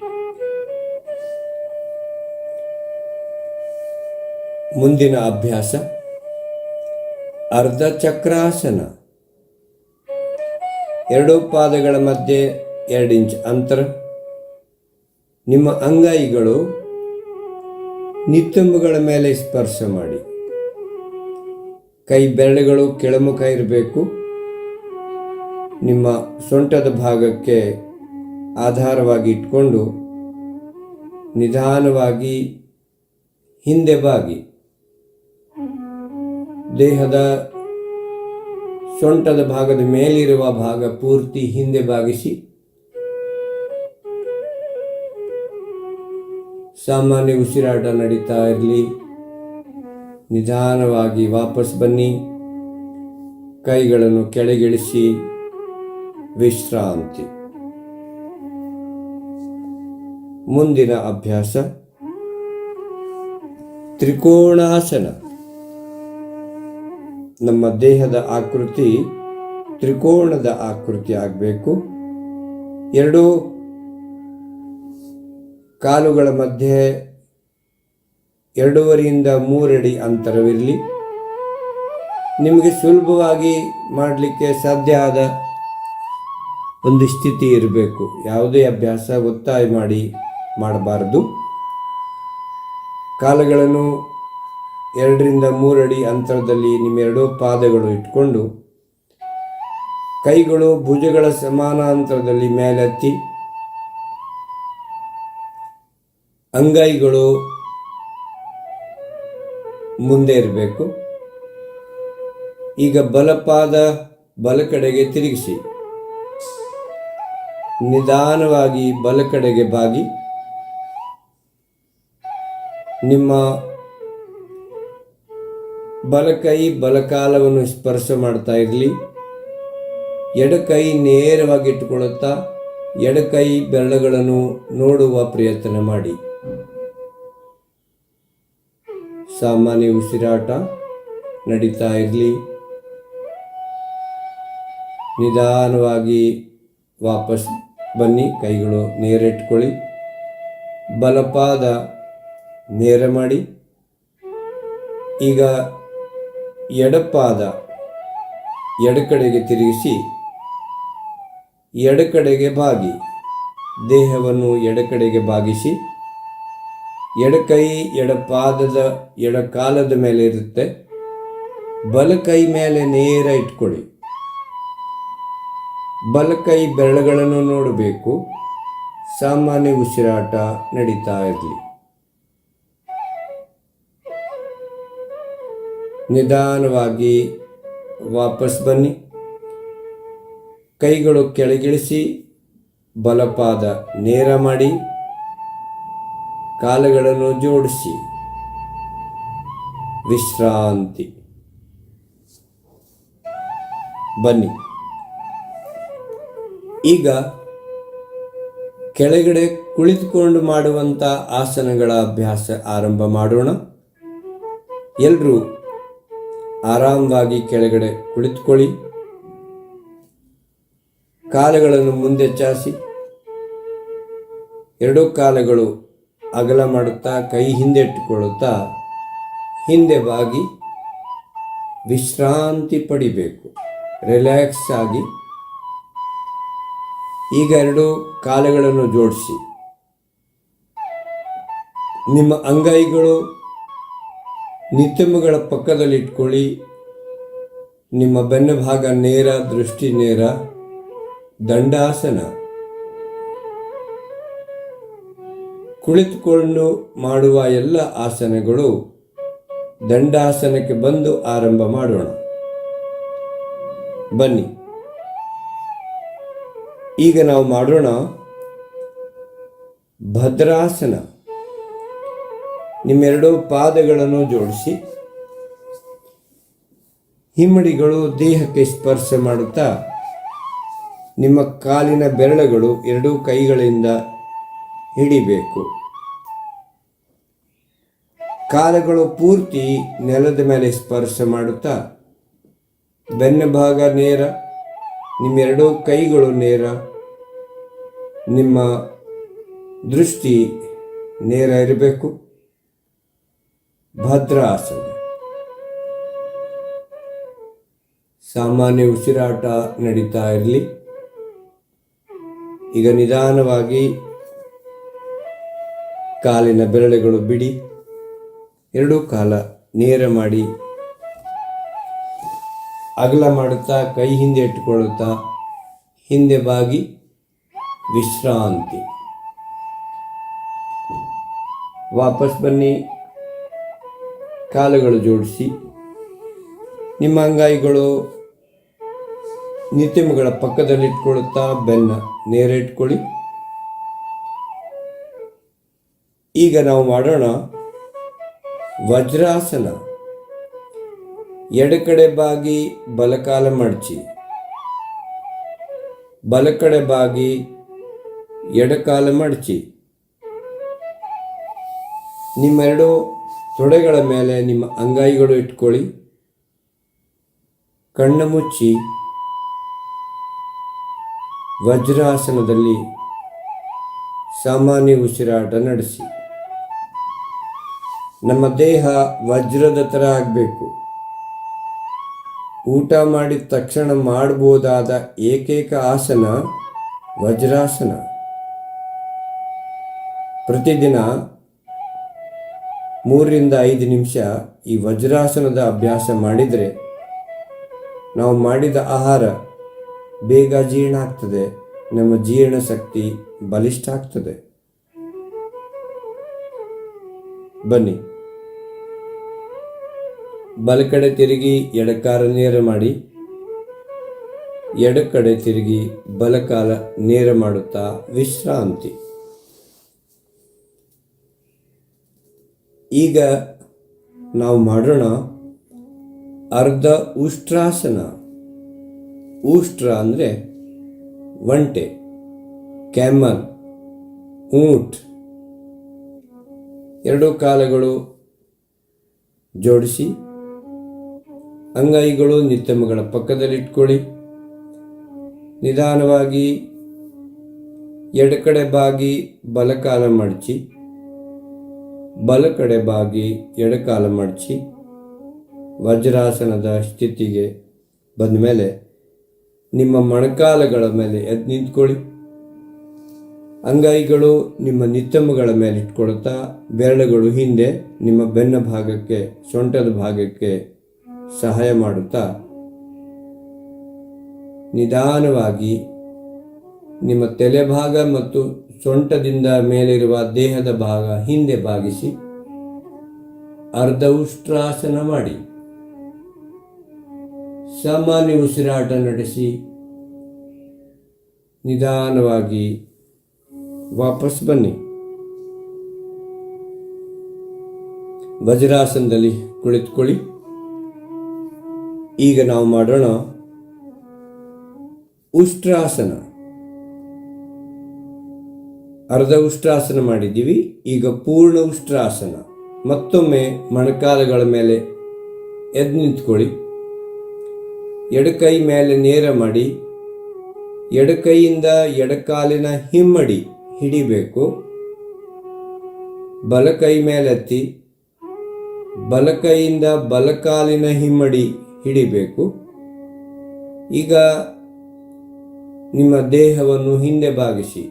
A: ಮುಂದಿನ ಅಭ್ಯಾಸ ಅರ್ಧ ಚಕ್ರಾಸನ. ಎರಡೂ ಪಾದಗಳ ಮಧ್ಯೆ 2 ಇಂಚ್ ಅಂತರ. ನಿಮ್ಮ ಅಂಗೈಗಳು ನಿತ್ತಂಬುಗಳ ಮೇಲೆ ಸ್ಪರ್ಶ ಮಾಡಿ. ಕೈ ಬೆರಳುಗಳು ಕೆಳಮುಖ ಇರಬೇಕು. ನಿಮ್ಮ ಸೊಂಟದ ಭಾಗಕ್ಕೆ ಆಧಾರವಾಗಿ ಇಟ್ಕೊಂಡು ನಿಧಾನವಾಗಿ ಹಿಂದೆ ಬಾಗಿ. ದೇಹದ ಸೊಂಟದ ಭಾಗದ ಮೇಲಿರುವ ಭಾಗ ಪೂರ್ತಿ ಹಿಂದೆ ಬಾಗಿಸಿ. ಸಾಮಾನ್ಯ ಉಸಿರಾಟ ನಡೀತಾ ಇರಲಿ. ನಿಧಾನವಾಗಿ ವಾಪಸ್ ಬನ್ನಿ. ಕೈಗಳನ್ನು ಕೆಳಗಿಳಿಸಿ ವಿಶ್ರಾಂತಿ. ಮುಂದಿನ ಅಭ್ಯಾಸ ತ್ರಿಕೋಣಾಸನ. ನಮ್ಮ ದೇಹದ ಆಕೃತಿ ತ್ರಿಕೋಣದ ಆಕೃತಿ ಆಗಬೇಕು. ಎರಡೂ ಕಾಲುಗಳ ಮಧ್ಯೆ 2.5 ಇಂದ 3 ಅಡಿ ಅಂತರವಿರಲಿ. ನಿಮಗೆ ಸುಲಭವಾಗಿ ಮಾಡಲಿಕ್ಕೆ ಸಾಧ್ಯ ಆದ ಒಂದು ಸ್ಥಿತಿ ಇರಬೇಕು. ಯಾವುದೇ ಅಭ್ಯಾಸ ಒತ್ತಾಯ ಮಾಡಬಾರದು. ಕಾಲುಗಳನ್ನು 2 ರಿಂದ 3 ಅಡಿ ಅಂತರದಲ್ಲಿ ನಿಮ್ಮ ಎರಡೂ ಪಾದಗಳು ಇಟ್ಕೊಂಡು ಕೈಗಳು ಭುಜಗಳ ಸಮಾನಾಂತರದಲ್ಲಿ ಮೇಲೆತ್ತಿ. ಅಂಗೈಗಳು ಮುಂದೆ ಇರಬೇಕು. ಈಗ ಬಲಪಾದ ಬಲ ಕಡೆಗೆ ತಿರುಗಿಸಿ ನಿಧಾನವಾಗಿ ಬಲ ಕಡೆಗೆ ಬಾಗಿ. ನಿಮ್ಮ ಬಲಕೈ ಬಲಕಾಲವನ್ನು ಸ್ಪರ್ಶ ಮಾಡ್ತಾ ಇರಲಿ. ಎಡಕೈ ನೇರವಾಗಿ ಇಟ್ಟುಕೊಳ್ಳುತ್ತಾ ಎಡಕೈ ಬೆರಳುಗಳನ್ನು ನೋಡುವ ಪ್ರಯತ್ನ ಮಾಡಿ. ಸಾಮಾನ್ಯ ಉಸಿರಾಟ ನಡೀತಾ ಇರಲಿ. ನಿಧಾನವಾಗಿ ವಾಪಸ್ ಬನ್ನಿ. ಕೈಗಳು ನೇರ ಇಟ್ಕೊಳ್ಳಿ. ಬಲಪಾದ ನೇರ ಮಾಡಿ. ಈಗ ಎಡಪಾದ ಎಡಕಡೆಗೆ ತಿರುಗಿಸಿ ಎಡಕಡೆಗೆ ಬಾಗಿ. ದೇಹವನ್ನು ಎಡಕಡೆಗೆ ಬಾಗಿಸಿ. ಎಡಕೈ ಎಡಪಾದದ ಎಡಕಾಲದ ಮೇಲೆ ಇರುತ್ತೆ. ಬಲಕೈ ಮೇಲೆ ನೇರ ಇಟ್ಕೊಳ್ಳಿ. ಬಲಕೈ ಬೆರಳುಗಳನ್ನು ನೋಡಬೇಕು. ಸಾಮಾನ್ಯ ಉಸಿರಾಟ ನಡೀತಾ ಇರಲಿ. ನಿಧಾನವಾಗಿ ವಾಪಸ್ ಬನ್ನಿ. ಕೈಗಳು ಕೆಳಗಿಳಿಸಿ ಬಲಪಾದ ನೇರ ಮಾಡಿ. ಕಾಲುಗಳನ್ನು ಜೋಡಿಸಿ ವಿಶ್ರಾಂತಿ. ಬನ್ನಿ ಈಗ ಕೆಳಗಡೆ ಕುಳಿತುಕೊಂಡು ಮಾಡುವಂಥ ಆಸನಗಳ ಅಭ್ಯಾಸ ಆರಂಭ ಮಾಡೋಣ. ಎಲ್ಲರೂ ಆರಾಮವಾಗಿ ಕೆಳಗಡೆ ಕುಳಿತುಕೊಳ್ಳಿ. ಕಾಲುಗಳನ್ನು ಮುಂದೆ ಚಾಚಿ, ಎರಡೂ ಕಾಲುಗಳು ಅಗಲ ಮಾಡುತ್ತಾ ಕೈ ಹಿಂದೆ ಇಟ್ಟುಕೊಳ್ಳುತ್ತಾ ಹಿಂದೆ ಬಾಗಿ ವಿಶ್ರಾಂತಿ ಪಡಿಬೇಕು. ರಿಲ್ಯಾಕ್ಸ್ ಆಗಿ ಈಗ ಎರಡೂ ಕಾಲುಗಳನ್ನು ಜೋಡಿಸಿ, ನಿಮ್ಮ ಅಂಗೈಗಳು ನಿತಂಬಗಳ ಪಕ್ಕದಲ್ಲಿ ಇಟ್ಕೊಳ್ಳಿ. ನಿಮ್ಮ ಬೆನ್ನು ಭಾಗ ನೇರ, ದೃಷ್ಟಿ ನೇರ. ದಂಡಾಸನ. ಕುಳಿತುಕೊಂಡು ಮಾಡುವ ಎಲ್ಲ ಆಸನಗಳು ದಂಡಾಸನಕ್ಕೆ ಬಂದು ಆರಂಭ ಮಾಡೋಣ. ಬನ್ನಿ ಈಗ ನಾವು ಮಾಡೋಣ ಭದ್ರಾಸನ. ನಿಮ್ಮೆರಡೂ ಪಾದಗಳನ್ನು ಜೋಡಿಸಿ, ಹಿಮ್ಮಡಿಗಳು ದೇಹಕ್ಕೆ ಸ್ಪರ್ಶ ಮಾಡುತ್ತಾ ನಿಮ್ಮ ಕಾಲಿನ ಬೆರಳುಗಳು ಎರಡೂ ಕೈಗಳಿಂದ ಹಿಡಿಬೇಕು. ಕಾಲುಗಳು ಪೂರ್ತಿ ನೆಲದ ಮೇಲೆ ಸ್ಪರ್ಶ ಮಾಡುತ್ತಾ ಬೆನ್ನ ಭಾಗ ನೇರ, ನಿಮ್ಮೆರಡೂ ಕೈಗಳು ನೇರ, ನಿಮ್ಮ ದೃಷ್ಟಿ ನೇರ ಇರಬೇಕು. ಭದ್ರಾಸನ. ಸಾಮಾನ್ಯ ಉಸಿರಾಟ ನಡೀತಾ ಇರಲಿ. ಈಗ ನಿಧಾನವಾಗಿ ಕಾಲಿನ ಬೆರಳುಗಳು ಬಿಡಿ, ಎರಡೂ ಕಾಲ ನೇರ ಮಾಡಿ ಅಗಲ ಮಾಡುತ್ತಾ ಕೈ ಹಿಂದೆ ಇಟ್ಟುಕೊಳ್ಳುತ್ತಾ ಹಿಂದೆ ಬಾಗಿ ವಿಶ್ರಾಂತಿ. ವಾಪಸ್ ಬನ್ನಿ. ಕಾಲುಗಳು ಜೋಡಿಸಿ, ನಿಮ್ಮ ಅಂಗೈಗಳು ನಿತಂಬಗಳ ಪಕ್ಕದಲ್ಲಿ ಇಟ್ಕೊಳ್ಳುತ್ತಾ ಬೆನ್ನ ನೇರ ಇಟ್ಕೊಳ್ಳಿ. ಈಗ ನಾವು ಮಾಡೋಣ ವಜ್ರಾಸನ. ಎಡಕಡೆ ಬಾಗಿ ಬಲಕಾಲ ಮಡಚಿ, ಬಲಕಡೆ ಬಾಗಿ ಎಡಕಾಲ ಮಡಚಿ. ನಿಮ್ಮೆರಡು ತೊಡೆಗಳ ಮೇಲೆ ನಿಮ್ಮ ಅಂಗೈಗಳು ಇಟ್ಕೊಳ್ಳಿ. ಕಣ್ಣು ಮುಚ್ಚಿ ವಜ್ರಾಸನದಲ್ಲಿ ಸಾಮಾನ್ಯ ಉಸಿರಾಟ ನಡೆಸಿ. ನಮ್ಮ ದೇಹ ವಜ್ರದ ಥರ ಆಗಬೇಕು. ಊಟ ಮಾಡಿದ ತಕ್ಷಣ ಮಾಡಬಹುದಾದ ಏಕೈಕ ಆಸನ ವಜ್ರಾಸನ. ಪ್ರತಿದಿನ 3ರಿಂದ 5 ನಿಮಿಷ ಈ ವಜ್ರಾಸನದ ಅಭ್ಯಾಸ ಮಾಡಿದರೆ ನಾವು ಮಾಡಿದ ಆಹಾರ ಬೇಗ ಜೀರ್ಣ ಆಗ್ತದೆ, ನಮ್ಮ ಜೀರ್ಣ ಶಕ್ತಿ ಬಲಿಷ್ಠ ಆಗ್ತದೆ. ಬನ್ನಿ ಬಲಕಡೆ ತಿರುಗಿ ಎಡಕಾಲ ನೇರ ಮಾಡಿ, ಎಡಕಡೆ ತಿರುಗಿ ಬಲಕಾಲ ನೇರ ಮಾಡುತ್ತಾ ವಿಶ್ರಾಂತಿ. ಈಗ ನಾವು ಮಾಡೋಣ ಅರ್ಧ ಉಷ್ಟ್ರಾಸನ. ಉಷ್ಟ್ರ ಅಂದರೆ ಒಂಟೆ, ಕ್ಯಾಮಲ್, ಊಂಟ್. ಎರಡೂ ಕಾಲುಗಳು ಜೋಡಿಸಿ, ಅಂಗೈಗಳು ನಿತಂಬಗಳ ಪಕ್ಕದಲ್ಲಿ ಇಟ್ಕೊಳ್ಳಿ. ನಿಧಾನವಾಗಿ ಎಡಕಡೆ ಬಾಗಿ ಬಲಕಾಲ ಮಡಚಿ, ಬಲಕಡೆ ಬಾಗಿ ಎಡಕಾಲ ಮಡಚಿ ವಜ್ರಾಸನದ ಸ್ಥಿತಿಗೆ ಬಂದ ಮೇಲೆ ನಿಮ್ಮ ಮೊಣಕಾಲುಗಳ ಮೇಲೆ ಎದ್ದು ನಿಂತ್ಕೊಳ್ಳಿ. ಅಂಗೈಗಳು ನಿಮ್ಮ ನಿತಂಬಗಳ ಮೇಲೆ ಇಟ್ಕೊಳ್ತಾ ಬೆರಳುಗಳು ಹಿಂದೆ ನಿಮ್ಮ ಬೆನ್ನ ಭಾಗಕ್ಕೆ, ಸೊಂಟದ ಭಾಗಕ್ಕೆ ಸಹಾಯ ಮಾಡುತ್ತಾ ನಿಧಾನವಾಗಿ ನಿಮ್ಮ ತಲೆ ಭಾಗ ಮತ್ತು ಸೊಂಟದಿಂದ ಮೇಲಿರುವ ದೇಹದ ಭಾಗ ಹಿಂದೆ ಬಾಗಿಸಿ ಅರ್ಧ ಉಷ್ಟ್ರಾಸನ ಮಾಡಿ ಸಾಮಾನ್ಯ ಉಸಿರಾಟ ನಡೆಸಿ ನಿಧಾನವಾಗಿ ವಾಪಸ್ ಬನ್ನಿ. ವಜ್ರಾಸನದಲ್ಲಿ ಕುಳಿತುಕೊಳ್ಳಿ. ಈಗ ನಾವು ಮಾಡೋಣ ಉಷ್ಟ್ರಾಸನ. ಅರ್ಧ ಉಷ್ಟ್ರಾಸನ ಮಾಡಿದ್ದೀವಿ. ಈಗ ಪೂರ್ಣ ಉಷ್ಟ್ರಾಸನ. ಮತ್ತೊಮ್ಮೆ ಮೊಣಕಾಲುಗಳ ಮೇಲೆ ಎದ್ದು ನಿಂತ್ಕೊಳ್ಳಿ. ಎಡಕೈ ಮೇಲೆ ನೇರ ಮಾಡಿ, ಎಡಕೈಯಿಂದ ಎಡಕಾಲಿನ ಹಿಮ್ಮಡಿ ಹಿಡಿಬೇಕು. ಬಲಕೈ ಮೇಲೆತ್ತಿ, ಬಲಕೈಯಿಂದ ಬಲಕಾಲಿನ ಹಿಮ್ಮಡಿ ಹಿಡಿಬೇಕು. ಈಗ ನಿಮ್ಮ ದೇಹವನ್ನು ಹಿಂದೆ ಬಾಗಿಸಿ,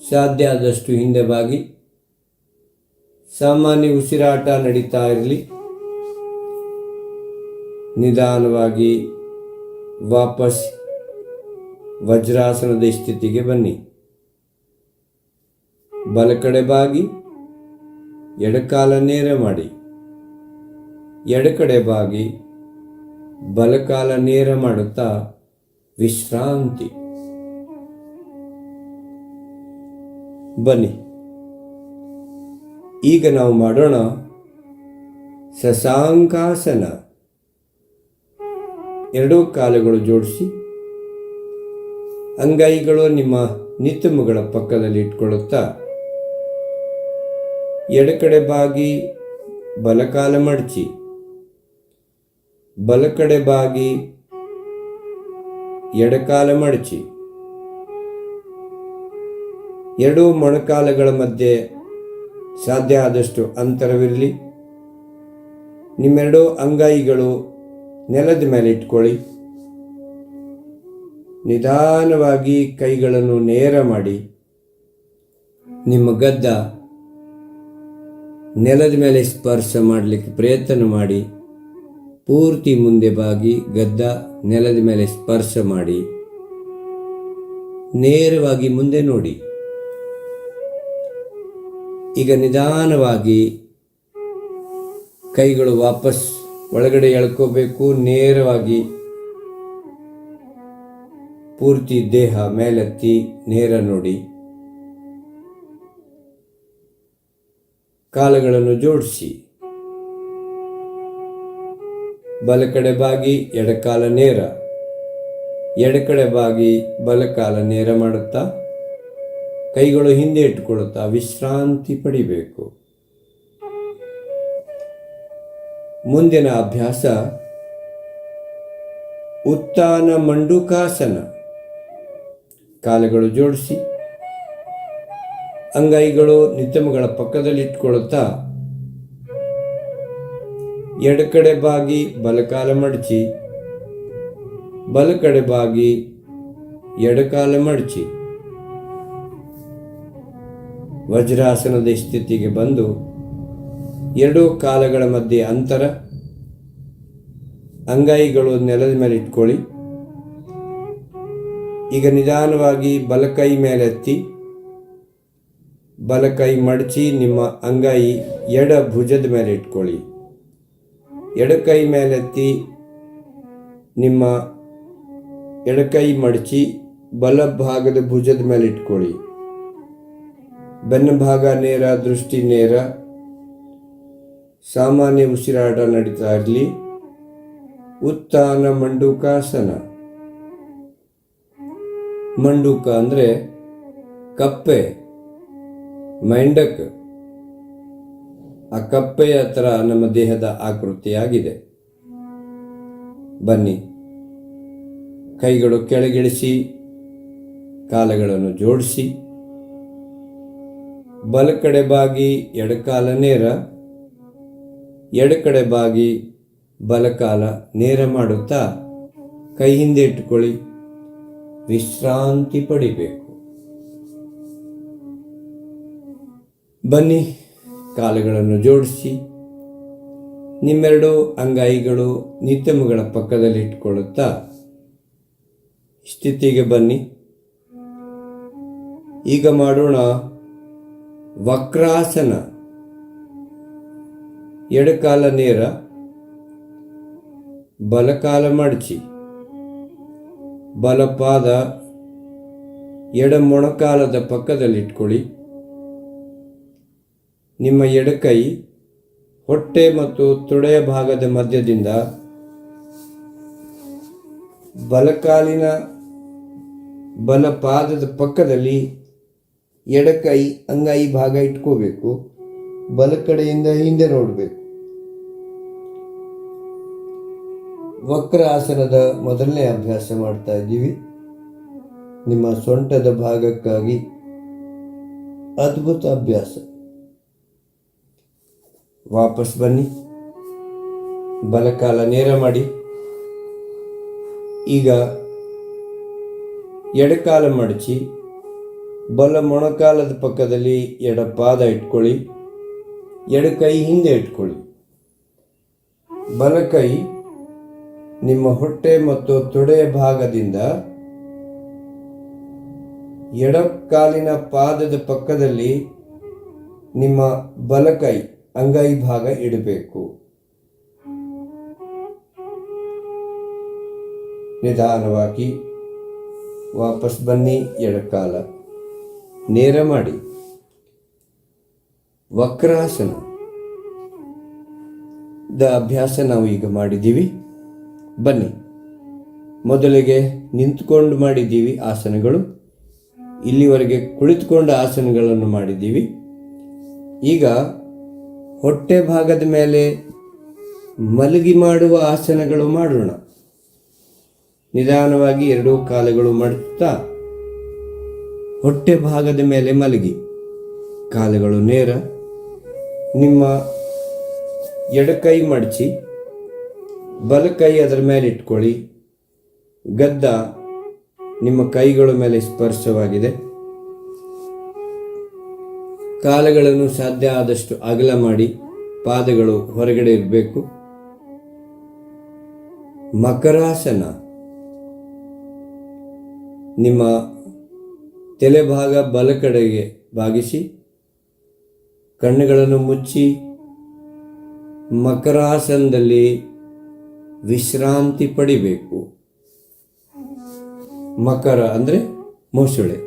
A: ಸಾಧ್ಯ ಆದಷ್ಟು ಹಿಂದೆ ಬಾಗಿ. ಸಾಮಾನ್ಯ ಉಸಿರಾಟ ನಡೀತಾ ಇರಲಿ. ನಿಧಾನವಾಗಿ ವಾಪಸ್ ವಜ್ರಾಸನದ ಸ್ಥಿತಿಗೆ ಬನ್ನಿ. ಬಲ ಕಡೆ ಬಾಗಿ, ಎಡಕಾಲ ನೇರ ಮಾಡಿ, ಎಡಕಡೆ ಬಾಗಿ ಬಲಕಾಲ ನೇರ ಮಾಡುತ್ತಾ ವಿಶ್ರಾಂತಿ. ಬನ್ನಿ. ಈಗ ನಾವು ಮಾಡೋಣ ಶಶಾಂಕಾಸನ. ಎರಡೂ ಕಾಲುಗಳು ಜೋಡಿಸಿ, ಅಂಗೈಗಳು ನಿಮ್ಮ ನಿತ್ತಮುಗಳ ಪಕ್ಕದಲ್ಲಿ ಇಟ್ಕೊಳ್ಳುತ್ತಾ ಎಡಕಡೆ ಬಾಗಿ ಬಲಕಾಲ ಮಡಚಿ, ಬಲಕಡೆ ಬಾಗಿ ಎಡಕಾಲ ಮಡಚಿ. ಎರಡೂ ಮೊಣಕಾಲುಗಳ ಮಧ್ಯೆ ಸಾಧ್ಯ ಆದಷ್ಟು ಅಂತರವಿರಲಿ. ನಿಮ್ಮೆರಡೂ ಅಂಗೈಗಳು ನೆಲದ ಮೇಲೆ ಇಟ್ಕೊಳ್ಳಿ. ನಿಧಾನವಾಗಿ ಕೈಗಳನ್ನು ನೇರ ಮಾಡಿ, ನಿಮ್ಮ ಗದ್ದ ನೆಲದ ಮೇಲೆ ಸ್ಪರ್ಶ ಮಾಡಲಿಕ್ಕೆ ಪ್ರಯತ್ನ ಮಾಡಿ. ಪೂರ್ತಿ ಮುಂದೆ ಬಾಗಿ ಗದ್ದ ನೆಲದ ಮೇಲೆ ಸ್ಪರ್ಶ ಮಾಡಿ, ನೇರವಾಗಿ ಮುಂದೆ ನೋಡಿ. ಈಗ ನಿಧಾನವಾಗಿ ಕೈಗಳು ವಾಪಸ್ ಒಳಗಡೆ ಎಳ್ಕೋಬೇಕು. ನೇರವಾಗಿ ಪೂರ್ತಿ ದೇಹ ಮೇಲೆತ್ತಿ ನೇರ ನೋಡಿ. ಕಾಲುಗಳನ್ನು ಜೋಡಿಸಿ, ಬಲಕಡೆ ಬಾಗಿ ಎಡಕಾಲ ನೇರ, ಎಡಕಡೆ ಬಾಗಿ ಬಲಕಾಲ ನೇರ ಮಾಡುತ್ತಾ ಕೈಗಳು ಹಿಂದೆ ಇಟ್ಟುಕೊಳ್ಳುತ್ತಾ ವಿಶ್ರಾಂತಿ ಪಡಿಬೇಕು. ಮುಂದಿನ ಅಭ್ಯಾಸ ಉತ್ಥಾನ ಮಂಡುಕಾಸನ. ಕಾಲುಗಳು ಜೋಡಿಸಿ, ಅಂಗೈಗಳು ನಿತ್ತಮಗಳ ಪಕ್ಕದಲ್ಲಿ ಇಟ್ಕೊಳ್ಳುತ್ತಾ ಎಡಕಡೆ ಬಾಗಿ ಬಲಕಾಲ ಮಡಚಿ, ಬಲಕಡೆ ಬಾಗಿ ಎಡಕಾಲ ಮಡಚಿ. ವಜ್ರಾಸನದ ಸ್ಥಿತಿಗೆ ಬಂದು ಎರಡೂ ಕಾಲುಗಳ ಮಧ್ಯೆ ಅಂತರ, ಅಂಗೈಗಳು ನೆಲದ ಮೇಲೆ ಇಟ್ಕೊಳ್ಳಿ. ಈಗ ನಿಧಾನವಾಗಿ ಬಲಕೈ ಮೇಲೆತ್ತಿ, ಬಲಕೈ ಮಡಚಿ ನಿಮ್ಮ ಅಂಗೈ ಎಡ ಭುಜದ ಮೇಲೆ ಇಟ್ಕೊಳ್ಳಿ. ಎಡಕೈ ಮೇಲೆತ್ತಿ ನಿಮ್ಮ ಎಡಕೈ ಮಡಚಿ ಬಲ ಭಾಗದ ಭುಜದ ಮೇಲೆ ಇಟ್ಕೊಳ್ಳಿ. ಬೆನ್ನ ಭಾಗ ನೇರ, ದೃಷ್ಟಿ ನೇರ. ಸಾಮಾನ್ಯ ಉಸಿರಾಟ ನಡೀತಾ ಇರಲಿ. ಉತ್ಥಾನ ಮಂಡುಕಾಸನ. ಮಂಡುಕ ಅಂದರೆ ಕಪ್ಪೆ, ಮೆಂಡಕ್. ಆ ಕಪ್ಪೆಯ ಥರ ನಮ್ಮ ದೇಹದ ಆಕೃತಿಯಾಗಿದೆ. ಬನ್ನಿ, ಕೈಗಳು ಕೆಳಗಿಳಿಸಿ, ಕಾಲುಗಳನ್ನು ಜೋಡಿಸಿ, ಬಲಕಡೆ ಬಾಗಿ ಎಡಕಾಲ ನೇರ, ಎಡಕಡೆ ಬಾಗಿ ಬಲಕಾಲ ನೇರ ಮಾಡುತ್ತಾ ಕೈ ಹಿಂದೆ ಇಟ್ಟುಕೊಳ್ಳಿ. ವಿಶ್ರಾಂತಿ ಪಡಿಬೇಕು. ಬನ್ನಿ, ಕಾಲುಗಳನ್ನು ಜೋಡಿಸಿ, ನಿಮ್ಮೆರಡು ಅಂಗೈಗಳು ನಿತ್ತಮುಗಳ ಪಕ್ಕದಲ್ಲಿ ಇಟ್ಕೊಳ್ಳುತ್ತಾ ಸ್ಥಿತಿಗೆ ಬನ್ನಿ. ಈಗ ಮಾಡೋಣ ವಕ್ರಾಸನ. ಎಡಕಾಲ ನೇರ, ಬಲಕಾಲ ಮಡಚಿ, ಬಲಪಾದ ಎಡ ಮೊಣಕಾಲದ ಪಕ್ಕದಲ್ಲಿಟ್ಕೊಳ್ಳಿ. ನಿಮ್ಮ ಎಡಕೈ ಹೊಟ್ಟೆ ಮತ್ತು ತೊಡೆಯ ಭಾಗದ ಮಧ್ಯದಿಂದ ಬಲಕಾಲಿನ ಬಲಪಾದದ ಪಕ್ಕದಲ್ಲಿ ಎಡಕೈ ಅಂಗೈ ಭಾಗ ಇಟ್ಕೋಬೇಕು. ಬಲ ಕಡೆಯಿಂದ ಹಿಂದೆ ನೋಡಬೇಕು. ವಕ್ರಾಸನದ ಮೊದಲನೇ ಅಭ್ಯಾಸ ಮಾಡ್ತಾ ಇದ್ದೀವಿ. ನಿಮ್ಮ ಸೊಂಟದ ಭಾಗಕ್ಕಾಗಿ ಅದ್ಭುತ ಅಭ್ಯಾಸ. ವಾಪಸ್ ಬನ್ನಿ. ಬಲಕಾಲ ನೇರ ಮಾಡಿ. ಈಗ ಎಡಕಾಲ ಮಡಚಿ ಬಲ ಮೊಣಕಾಲದ ಪಕ್ಕದಲ್ಲಿ ಎಡಪಾದ ಇಟ್ಕೊಳ್ಳಿ. ಎಡಕೈ ಹಿಂದೆ ಇಟ್ಕೊಳ್ಳಿ. ಬಲಕೈ ನಿಮ್ಮ ಹೊಟ್ಟೆ ಮತ್ತು ತೊಡೆಯ ಭಾಗದಿಂದ ಎಡಕಾಲಿನ ಪಾದದ ಪಕ್ಕದಲ್ಲಿ ನಿಮ್ಮ ಬಲಕೈ ಅಂಗೈ ಭಾಗ ಇಡಬೇಕು. ನಿಧಾನವಾಗಿ ವಾಪಸ್ ಬನ್ನಿ. ಎಡಕಾಲ ನೇರ ಮಾಡಿ. ವಕ್ರಾಸನ ಅಭ್ಯಾಸ ನಾವು ಈಗ ಮಾಡಿದ್ದೀವಿ. ಬನ್ನಿ, ಮೊದಲಿಗೆ ನಿಂತ್ಕೊಂಡು ಮಾಡಿದ್ದೀವಿ ಆಸನಗಳು. ಇಲ್ಲಿವರೆಗೆ ಕುಳಿತುಕೊಂಡ ಆಸನಗಳನ್ನು ಮಾಡಿದ್ದೀವಿ. ಈಗ ಹೊಟ್ಟೆ ಭಾಗದ ಮೇಲೆ ಮಲಗಿ ಮಾಡುವ ಆಸನಗಳು ಮಾಡೋಣ. ನಿಧಾನವಾಗಿ ಎರಡೂ ಕಾಲುಗಳು ಮಡಚುತ್ತಾ ಹೊಟ್ಟೆ ಭಾಗದ ಮೇಲೆ ಮಲಗಿ, ಕಾಲುಗಳು ನೇರ. ನಿಮ್ಮ ಎಡಕೈ ಮಡಚಿ ಬಲಕೈ ಅದರ ಮೇಲೆ ಇಟ್ಕೊಳ್ಳಿ. ಗದ್ದ ನಿಮ್ಮ ಕೈಗಳ ಮೇಲೆ ಸ್ಪರ್ಶವಾಗಿದೆ. ಕಾಲುಗಳನ್ನು ಸಾಧ್ಯ ಆದಷ್ಟು ಅಗಲ ಮಾಡಿ, ಪಾದಗಳು ಹೊರಗಡೆ ಇರಬೇಕು. ಮಕರಾಸನ. ನಿಮ್ಮ ತಲೆಭಾಗ ಬಲ ಕಡೆಗೆ ಬಾಗಿಸಿ ಕಣ್ಣುಗಳನ್ನು ಮುಚ್ಚಿ ಮಕರಾಸನದಲ್ಲಿ ವಿಶ್ರಾಂತಿ ಪಡಿಬೇಕು. ಮಕರ ಅಂದರೆ ಮೊಸಳೆ,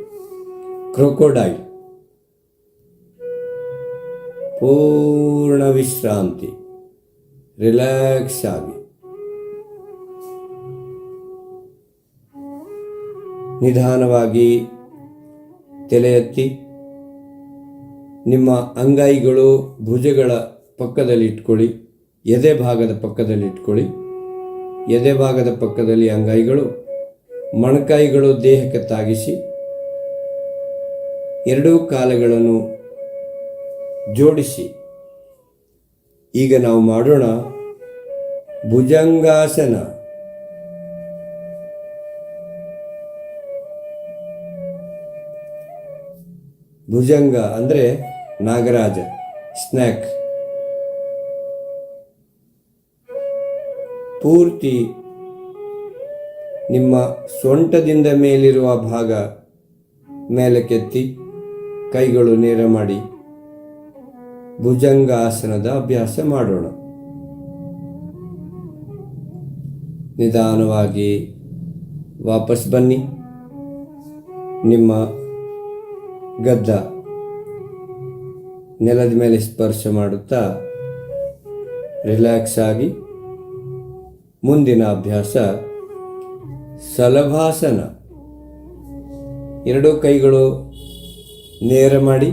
A: ಕ್ರೊಕೊಡೈಲ್. ಪೂರ್ಣ ವಿಶ್ರಾಂತಿ, ರಿಲ್ಯಾಕ್ಸ್ ಆಗಿ. ನಿಧಾನವಾಗಿ ತಲೆ ಎತ್ತಿ ನಿಮ್ಮ ಅಂಗೈಗಳು ಭುಜಗಳ ಪಕ್ಕದಲ್ಲಿ ಇಟ್ಕೊಳ್ಳಿ. ಎದೆ ಭಾಗದ ಪಕ್ಕದಲ್ಲಿ ಇಟ್ಕೊಳ್ಳಿ. ಎದೆ ಭಾಗದ ಪಕ್ಕದಲ್ಲಿ ಅಂಗೈಗಳು, ಮೊಣಕೈಗಳು ದೇಹಕ್ಕೆ ತಾಗಿಸಿ ಎರಡೂ ಕಾಲುಗಳನ್ನು ಜೋಡಿಸಿ. ಈಗ ನಾವು ಮಾಡೋಣ ಭುಜಂಗಾಸನ. ಭುಜಂಗ ಅಂದರೆ ನಾಗರಾಜ, ಸ್ನ್ಯಾಕ್. ಪೂರ್ತಿ ನಿಮ್ಮ ಸೊಂಟದಿಂದ ಮೇಲಿರುವ ಭಾಗ ಮೇಲಕ್ಕೆತ್ತಿ ಕೈಗಳು ನೇರ ಮಾಡಿ ಭುಜಂಗಾಸನದ ಅಭ್ಯಾಸ ಮಾಡೋಣ. ನಿಧಾನವಾಗಿ ವಾಪಸ್ ಬನ್ನಿ. ನಿಮ್ಮ ಗದ್ದ ನೆಲದ ಮೇಲೆ ಸ್ಪರ್ಶ ಮಾಡುತ್ತಾ ರಿಲ್ಯಾಕ್ಸ್ ಆಗಿ. ಮುಂದಿನ ಅಭ್ಯಾಸ ಸಲಭಾಸನ. ಎರಡೂ ಕೈಗಳು ನೇರ ಮಾಡಿ,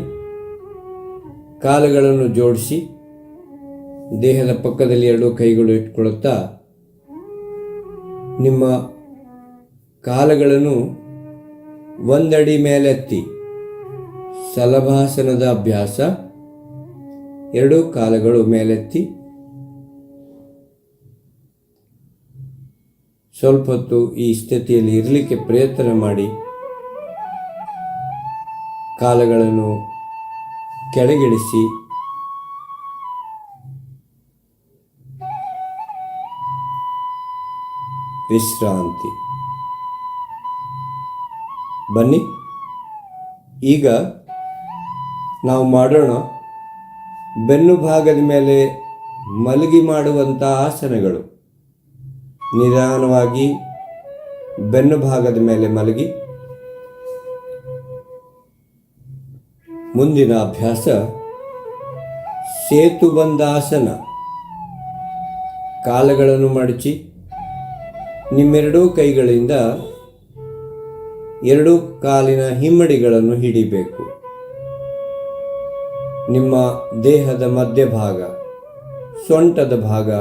A: ಕಾಲುಗಳನ್ನು ಜೋಡಿಸಿ ದೇಹದ ಪಕ್ಕದಲ್ಲಿ ಎರಡೂ ಕೈಗಳು ಇಟ್ಕೊಳ್ಳುತ್ತಾ ನಿಮ್ಮ ಕಾಲುಗಳನ್ನು ಒಂದಡಿ ಮೇಲೆತ್ತಿ ಸಲಭಾಸನದ ಅಭ್ಯಾಸ. ಎರಡೂ ಕಾಲುಗಳು ಮೇಲೆತ್ತಿ ಸ್ವಲ್ಪ ಹೊತ್ತು ಈ ಸ್ಥಿತಿಯಲ್ಲಿ ಇರಲಿಕ್ಕೆ ಪ್ರಯತ್ನ ಮಾಡಿ. ಕಾಲುಗಳನ್ನು ಕೆಳಗಿಳಿಸಿ ವಿಶ್ರಾಂತಿ. ಬನ್ನಿ, ಈಗ ನಾವು ಮಾಡೋಣ ಬೆನ್ನು ಭಾಗದ ಮೇಲೆ ಮಲಗಿ ಮಾಡುವಂಥ ಆಸನಗಳು. ನಿಧಾನವಾಗಿ ಬೆನ್ನು ಭಾಗದ ಮೇಲೆ ಮಲಗಿ. ಮುಂದಿನ ಅಭ್ಯಾಸ ಸೇತುಬಂಧಾಸನ. ಕಾಲುಗಳನ್ನು ಮಡಚಿ ನಿಮ್ಮೆರಡೂ ಕೈಗಳಿಂದ ಎರಡೂ ಕಾಲಿನ ಹಿಮ್ಮಡಿಗಳನ್ನು ಹಿಡಿಬೇಕು. ನಿಮ್ಮ ದೇಹದ ಮಧ್ಯಭಾಗ, ಸೊಂಟದ ಭಾಗ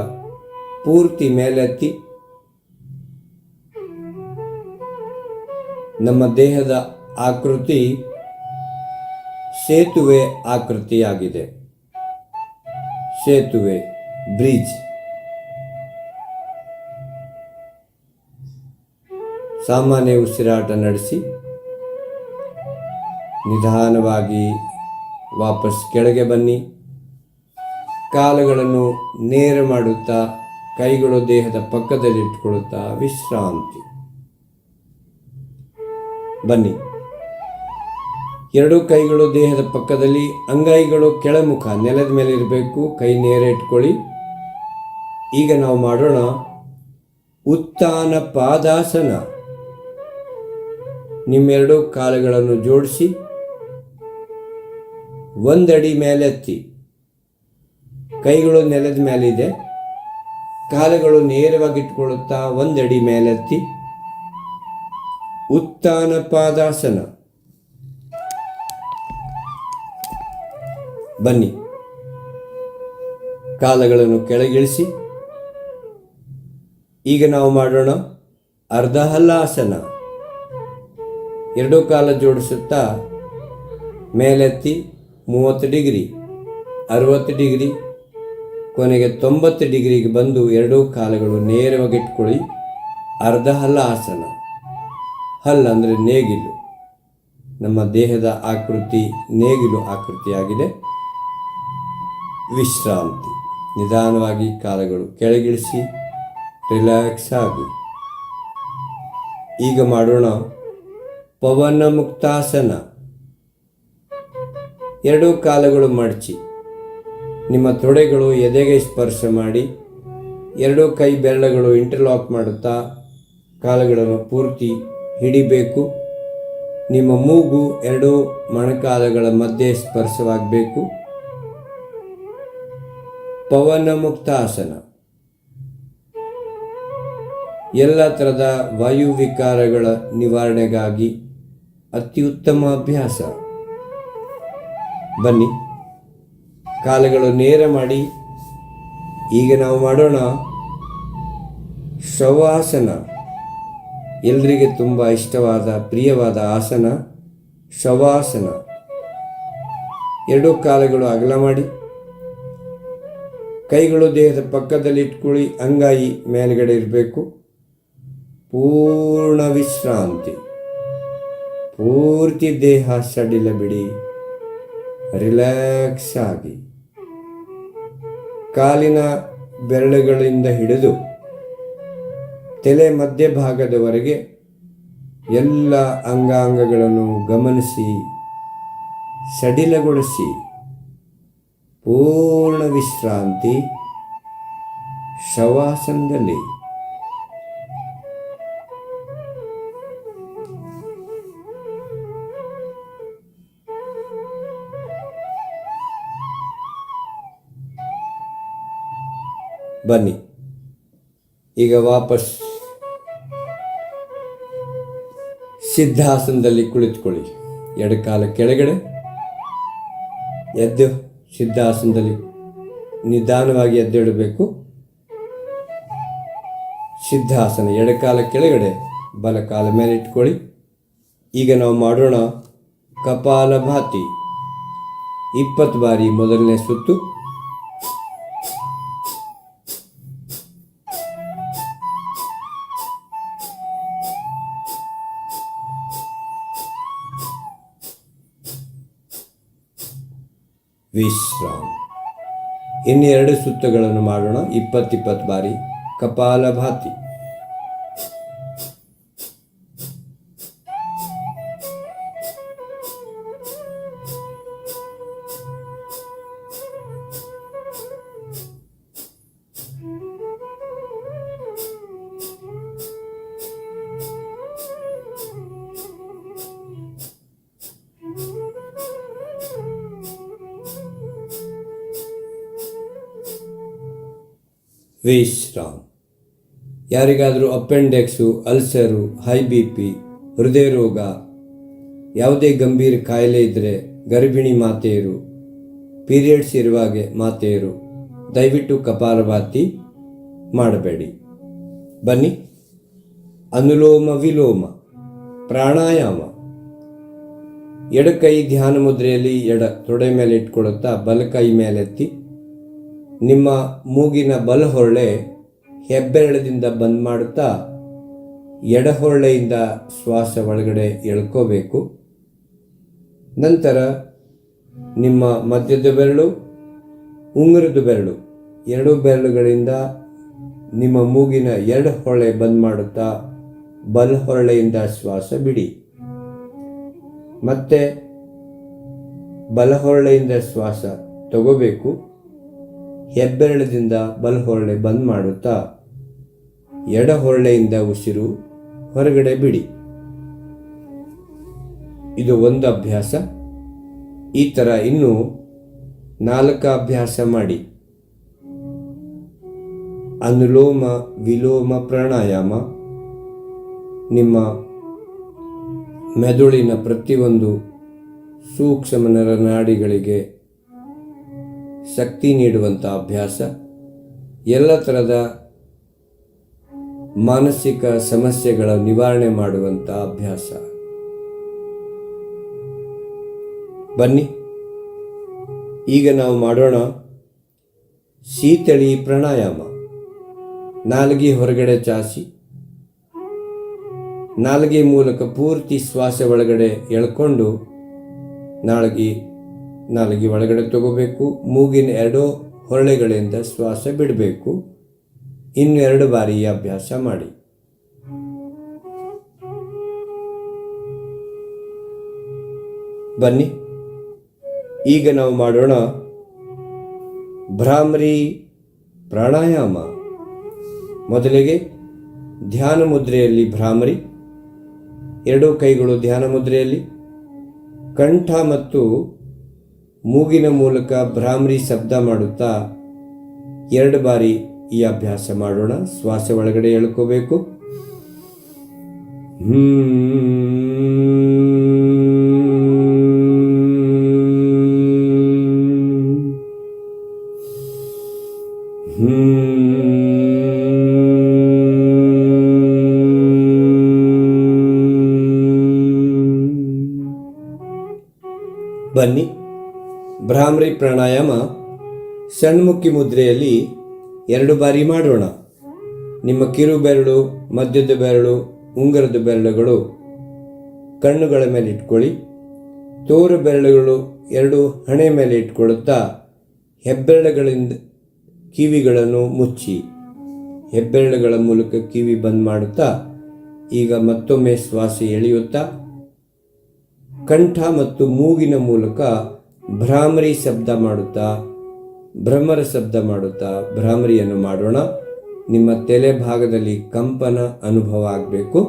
A: ಪೂರ್ತಿ ಮೇಲೆತ್ತಿ ನಮ್ಮ ದೇಹದ ಆಕೃತಿ ಸೇತುವೆ ಆಕೃತಿಯಾಗಿದೆ. ಸೇತುವೆ, ಬ್ರಿಡ್ಜ್. ಸಾಮಾನ್ಯ ಉಸಿರಾಟ ನಡೆಸಿ ನಿಧಾನವಾಗಿ ವಾಪಸ್ ಕೆಳಗೆ ಬನ್ನಿ. ಕಾಲುಗಳನ್ನು ನೇರ ಮಾಡುತ್ತಾ ಕೈಗಳು ದೇಹದ ಪಕ್ಕದಲ್ಲಿ ಇಟ್ಕೊಳ್ಳುತ್ತಾ ವಿಶ್ರಾಂತಿ. ಬನ್ನಿ. ಎರಡೂ ಕೈಗಳು ದೇಹದ ಪಕ್ಕದಲ್ಲಿ, ಅಂಗೈಗಳು ಕೆಳಮುಖ ನೆಲದ ಮೇಲೆ ಇರಬೇಕು. ಕೈ ನೇರ ಇಟ್ಕೊಳ್ಳಿ. ಈಗ ನಾವು ಮಾಡೋಣ ಉತ್ಥಾನ ಪಾದಾಸನ. ನಿಮ್ಮೆರಡು ಕಾಲುಗಳನ್ನು ಜೋಡಿಸಿ ಒಂದಡಿ ಮೇಲೆತ್ತಿ. ಕೈಗಳು ನೆಲದ ಮೇಲಿದೆ, ಕಾಲುಗಳು ನೇರವಾಗಿ ಇಟ್ಕೊಳ್ಳುತ್ತಾ ಒಂದಡಿ ಮೇಲೆತ್ತಿ ಉತ್ಥಾನ ಪಾದಾಸನ. ಬನ್ನಿ. ಕಾಲುಗಳನ್ನು ಕೆಳಗಿಳಿಸಿ. ಈಗ ನಾವು ಮಾಡೋಣ ಅರ್ಧ ಹಲ್ಲಾಸನ. ಎರಡೂ ಕಾಲ ಜೋಡಿಸುತ್ತಾ ಮೇಲೆತ್ತಿ 30 ಡಿಗ್ರಿ, 60 ಡಿಗ್ರಿ, ಕೊನೆಗೆ 90 ಡಿಗ್ರಿಗೆ ಬಂದು ಎರಡೂ ಕಾಲುಗಳು ನೇರವಾಗಿ ಇಟ್ಕೊಳ್ಳಿ. ಅರ್ಧ ಹಲ್ಲಾಸನ. ಹಲ್ಲು ಅಂದರೆ ನೇಗಿಲು. ನಮ್ಮ ದೇಹದ ಆಕೃತಿ ನೇಗಿಲು ಆಕೃತಿಯಾಗಿದೆ. ವಿಶ್ರಾಂತಿ. ನಿಧಾನವಾಗಿ ಕಾಲುಗಳು ಕೆಳಗಿಳಿಸಿ ರಿಲ್ಯಾಕ್ಸ್ ಆಗಿ. ಈಗ ಮಾಡೋಣ ಪವನ ಮುಕ್ತಾಸನ. ಎರಡೂ ಕಾಲುಗಳು ಮಡಚಿ ನಿಮ್ಮ ತೊಡೆಗಳು ಎದೆಗೆ ಸ್ಪರ್ಶ ಮಾಡಿ ಎರಡೂ ಕೈ ಬೆರಳುಗಳು ಇಂಟರ್ಲಾಕ್ ಮಾಡುತ್ತಾ ಕಾಲುಗಳನ್ನು ಪೂರ್ತಿ ಹಿಡಿಬೇಕು. ನಿಮ್ಮ ಮೂಗು ಎರಡೂ ಮೊಣಕಾಲುಗಳ ಮಧ್ಯೆ ಸ್ಪರ್ಶವಾಗಬೇಕು. ಪವನ ಮುಕ್ತಾಸನ ಎಲ್ಲ ಥರದ ವಾಯುವಿಕಾರಗಳ ನಿವಾರಣೆಗಾಗಿ ಅತ್ಯುತ್ತಮ ಅಭ್ಯಾಸ. ಬನ್ನಿ. ಕಾಲುಗಳು ನೇರ ಮಾಡಿ. ಈಗ ನಾವು ಮಾಡೋಣ ಶವಾಸನ. ಎಲ್ರಿಗೆ ತುಂಬ ಇಷ್ಟವಾದ ಪ್ರಿಯವಾದ ಆಸನ ಶವಾಸನ. ಎರಡೂ ಕಾಲುಗಳು ಅಗಲ ಮಾಡಿ, ಕೈಗಳು ದೇಹದ ಪಕ್ಕದಲ್ಲಿ ಇಟ್ಕೊಳ್ಳಿ. ಅಂಗಾಯಿ ಮೇಲ್ಗಡೆ ಇರಬೇಕು. ಪೂರ್ಣ ವಿಶ್ರಾಂತಿ. ಪೂರ್ತಿ ದೇಹ ಸಡಿಲ ಬಿಡಿ, ರಿಲ್ಯಾಕ್ಸ್ ಆಗಿ. ಕಾಲಿನ ಬೆರಳುಗಳಿಂದ ಹಿಡಿದು ತಲೆ ಮಧ್ಯಭಾಗದವರೆಗೆ ಎಲ್ಲ ಅಂಗಾಂಗಗಳನ್ನು ಗಮನಿಸಿ ಸಡಿಲಗೊಳಿಸಿ. ಪೂರ್ಣ ವಿಶ್ರಾಂತಿ ಶವಾಸನದಲ್ಲಿ. ಬನ್ನಿ. ಈಗ ವಾಪಸ್ ಸಿದ್ಧಾಸನದಲ್ಲಿ ಕುಳಿತುಕೊಳ್ಳಿ. ಎಡಕಾಲ ಕೆಳಗಡೆ ಎದ್ದು ಸಿದ್ಧಾಸನದಲ್ಲಿ ನಿಧಾನವಾಗಿ ಎದ್ದೇಳಬೇಕು. ಸಿದ್ಧಾಸನ. ಎಡಕಾಲ ಕೆಳಗಡೆ, ಬಲಕಾಲ ಮೇಲೆ ಇಟ್ಕೊಳ್ಳಿ. ಈಗ ನಾವು ಮಾಡೋಣ ಕಪಾಲಭಾತಿ. 20 ಬಾರಿ ಮೊದಲನೇ ಸುತ್ತು. ವಿಶ್ರಾಮ. ಇನ್ನು 2 ಸುತ್ತುಗಳನ್ನು ಮಾಡೋಣ. 20 ಬಾರಿ ಕಪಾಲಭಾತಿ. ವಿಶ್ರಾಮ್. ಯಾರಿಗಾದರೂ ಅಪೆಂಡೆಕ್ಸು, ಅಲ್ಸರು, ಹೈ BP, ಹೃದಯ ರೋಗ, ಯಾವುದೇ ಗಂಭೀರ ಕಾಯಿಲೆ ಇದ್ದರೆ, ಗರ್ಭಿಣಿ ಮಾತೆಯರು, ಪೀರಿಯಡ್ಸ್ ಇರುವಾಗೆ ಮಾತೆಯರು ದಯವಿಟ್ಟು ಕಪಾಲಭಾತಿ ಮಾಡಬೇಡಿ. ಬನ್ನಿ, ಅನುಲೋಮ ವಿಲೋಮ ಪ್ರಾಣಾಯಾಮ. ಎಡಕೈ ಧ್ಯಾನ ಮುದ್ರೆಯಲ್ಲಿ ಎಡ ತೊಡೆ ಮೇಲೆ ಇಟ್ಕೊಳ್ಳುತ್ತಾ ಬಲಕೈ ಮೇಲೆತ್ತಿ ನಿಮ್ಮ ಮೂಗಿನ ಬಲಹೊಳ್ಳೆ ಹೆಬ್ಬೆರಳದಿಂದ ಬಂದ್ ಮಾಡುತ್ತಾ ಎಡಹೊಳ್ಳೆಯಿಂದ ಶ್ವಾಸ ಒಳಗಡೆ ಎಳ್ಕೋಬೇಕು. ನಂತರ ನಿಮ್ಮ ಮಧ್ಯದ ಬೆರಳು, ಉಂಗುರದ ಬೆರಳು, ಎರಡೂ ಬೆರಳುಗಳಿಂದ ನಿಮ್ಮ ಮೂಗಿನ ಎರಡು ಹೊಳ್ಳೆ ಬಂದ್ ಮಾಡುತ್ತಾ ಬಲಹೊಳ್ಳೆಯಿಂದ ಶ್ವಾಸ ಬಿಡಿ. ಮತ್ತೆ ಬಲಹೊಳ್ಳೆಯಿಂದ ಶ್ವಾಸ ತಗೋಬೇಕು. ಹೆಬ್ಬೆರಳದಿಂದ ಬಲಹೊಳ್ಳೆ ಬಂದ್ ಮಾಡುತ್ತಾ ಎಡಹೊಳ್ಳೆಯಿಂದ ಉಸಿರು ಹೊರಗಡೆ ಬಿಡಿ. ಇದು ಒಂದು ಅಭ್ಯಾಸ. ಈ ಥರ ಇನ್ನೂ 4 ಅಭ್ಯಾಸ ಮಾಡಿ. ಅನುಲೋಮ ವಿಲೋಮ ಪ್ರಾಣಾಯಾಮ ನಿಮ್ಮ ಮೆದುಳಿನ ಪ್ರತಿಯೊಂದು ಸೂಕ್ಷ್ಮ ನರನಾಡಿಗಳಿಗೆ ಶಕ್ತಿ ನೀಡುವಂಥ ಅಭ್ಯಾಸ. ಎಲ್ಲ ಥರದ ಮಾನಸಿಕ ಸಮಸ್ಯೆಗಳ ನಿವಾರಣೆ ಮಾಡುವಂಥ ಅಭ್ಯಾಸ. ಬನ್ನಿ, ಈಗ ನಾವು ಮಾಡೋಣ ಶೀತಳಿ ಪ್ರಾಣಾಯಾಮ. ನಾಲಿಗೆ ಹೊರಗಡೆ ಚಾಚಿ ನಾಲಿಗೆ ಮೂಲಕ ಪೂರ್ತಿ ಶ್ವಾಸ ಒಳಗಡೆ ಎಳ್ಕೊಂಡು ನಾಲಿಗೆ ಒಳಗಡೆ ತಗೋಬೇಕು. ಮೂಗಿನ 2 ಹೊಳ್ಳೆಗಳಿಂದ ಶ್ವಾಸ ಬಿಡಬೇಕು. ಇನ್ನು 2 ಬಾರಿ ಈ ಅಭ್ಯಾಸ ಮಾಡಿ. ಬನ್ನಿ, ಈಗ ನಾವು ಮಾಡೋಣ ಭ್ರಾಮರಿ ಪ್ರಾಣಾಯಾಮ. ಮೊದಲಿಗೆ ಧ್ಯಾನ ಮುದ್ರೆಯಲ್ಲಿ ಭ್ರಾಮರಿ, 2 ಕೈಗಳು ಧ್ಯಾನ ಮುದ್ರೆಯಲ್ಲಿ, ಕಂಠ ಮತ್ತು ಮೂಗಿನ ಮೂಲಕ ಭ್ರಾಮರಿ ಶಬ್ದ ಮಾಡುತ್ತಾ 2 ಬಾರಿ ಈ ಅಭ್ಯಾಸ ಮಾಡೋಣ. ಶ್ವಾಸ ಒಳಗಡೆ ಎಳ್ಕೋಬೇಕು. ಬನ್ನಿ, ಭ್ರಾಮರಿ ಪ್ರಾಣಾಯಾಮ ಸಣ್ಮುಖಿ ಮುದ್ರೆಯಲ್ಲಿ 2 ಬಾರಿ ಮಾಡೋಣ. ನಿಮ್ಮ ಕಿರು ಬೆರಳು, ಮಧ್ಯದ ಬೆರಳು, ಉಂಗುರದ ಬೆರಳುಗಳು ಕಣ್ಣುಗಳ ಮೇಲೆ ಇಟ್ಕೊಳ್ಳಿ. ತೋರು ಬೆರಳುಗಳು 2 ಹಣೆ ಮೇಲೆ ಇಟ್ಕೊಳ್ಳುತ್ತಾ ಹೆಬ್ಬೆರಳುಗಳಿಂದ ಕಿವಿಗಳನ್ನು ಮುಚ್ಚಿ ಹೆಬ್ಬೆರಳುಗಳ ಮೂಲಕ ಕಿವಿ ಬಂದ್ ಮಾಡುತ್ತಾ ಈಗ ಮತ್ತೊಮ್ಮೆ ಶ್ವಾಸ ಎಳೆಯುತ್ತಾ ಕಂಠ ಮತ್ತು ಮೂಗಿನ ಮೂಲಕ ಭ್ರಾಮರಿ ಶಬ್ದ ಮಾಡುತ್ತಾ ಭ್ರಮರ ಶಬ್ದ ಮಾಡುತ್ತಾ ಭ್ರಾಮರಿಯನ್ನು ಮಾಡೋಣ. ನಿಮ್ಮ ತಲೆ ಭಾಗದಲ್ಲಿ ಕಂಪನ ಅನುಭವ ಆಗಬೇಕು.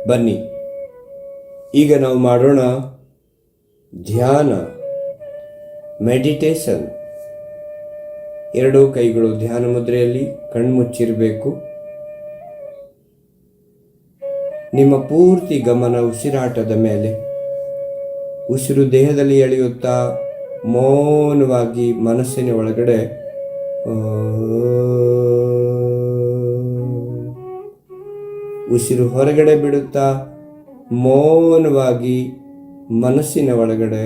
A: ಬನ್ನಿ, ಈಗ ನಾವು ಮಾಡೋಣ ಧ್ಯಾನ ಮೆಡಿಟೇಷನ್. 2 ಕೈಗಳು ಧ್ಯಾನ ಮುದ್ರೆಯಲ್ಲಿ, ಕಣ್ಮುಚ್ಚಿರಬೇಕು. ನಿಮ್ಮ ಪೂರ್ತಿ ಗಮನ ಉಸಿರಾಟದ ಮೇಲೆ. ಉಸಿರು ದೇಹದಲ್ಲಿ ಎಳೆಯುತ್ತಾ ಮೌನವಾಗಿ ಮನಸ್ಸಿನ ಒಳಗಡೆ ಉಸಿರು ಹೊರಗಡೆ ಬಿಡುತ್ತಾ ಮೌನವಾಗಿ ಮನಸ್ಸಿನ ಒಳಗಡೆ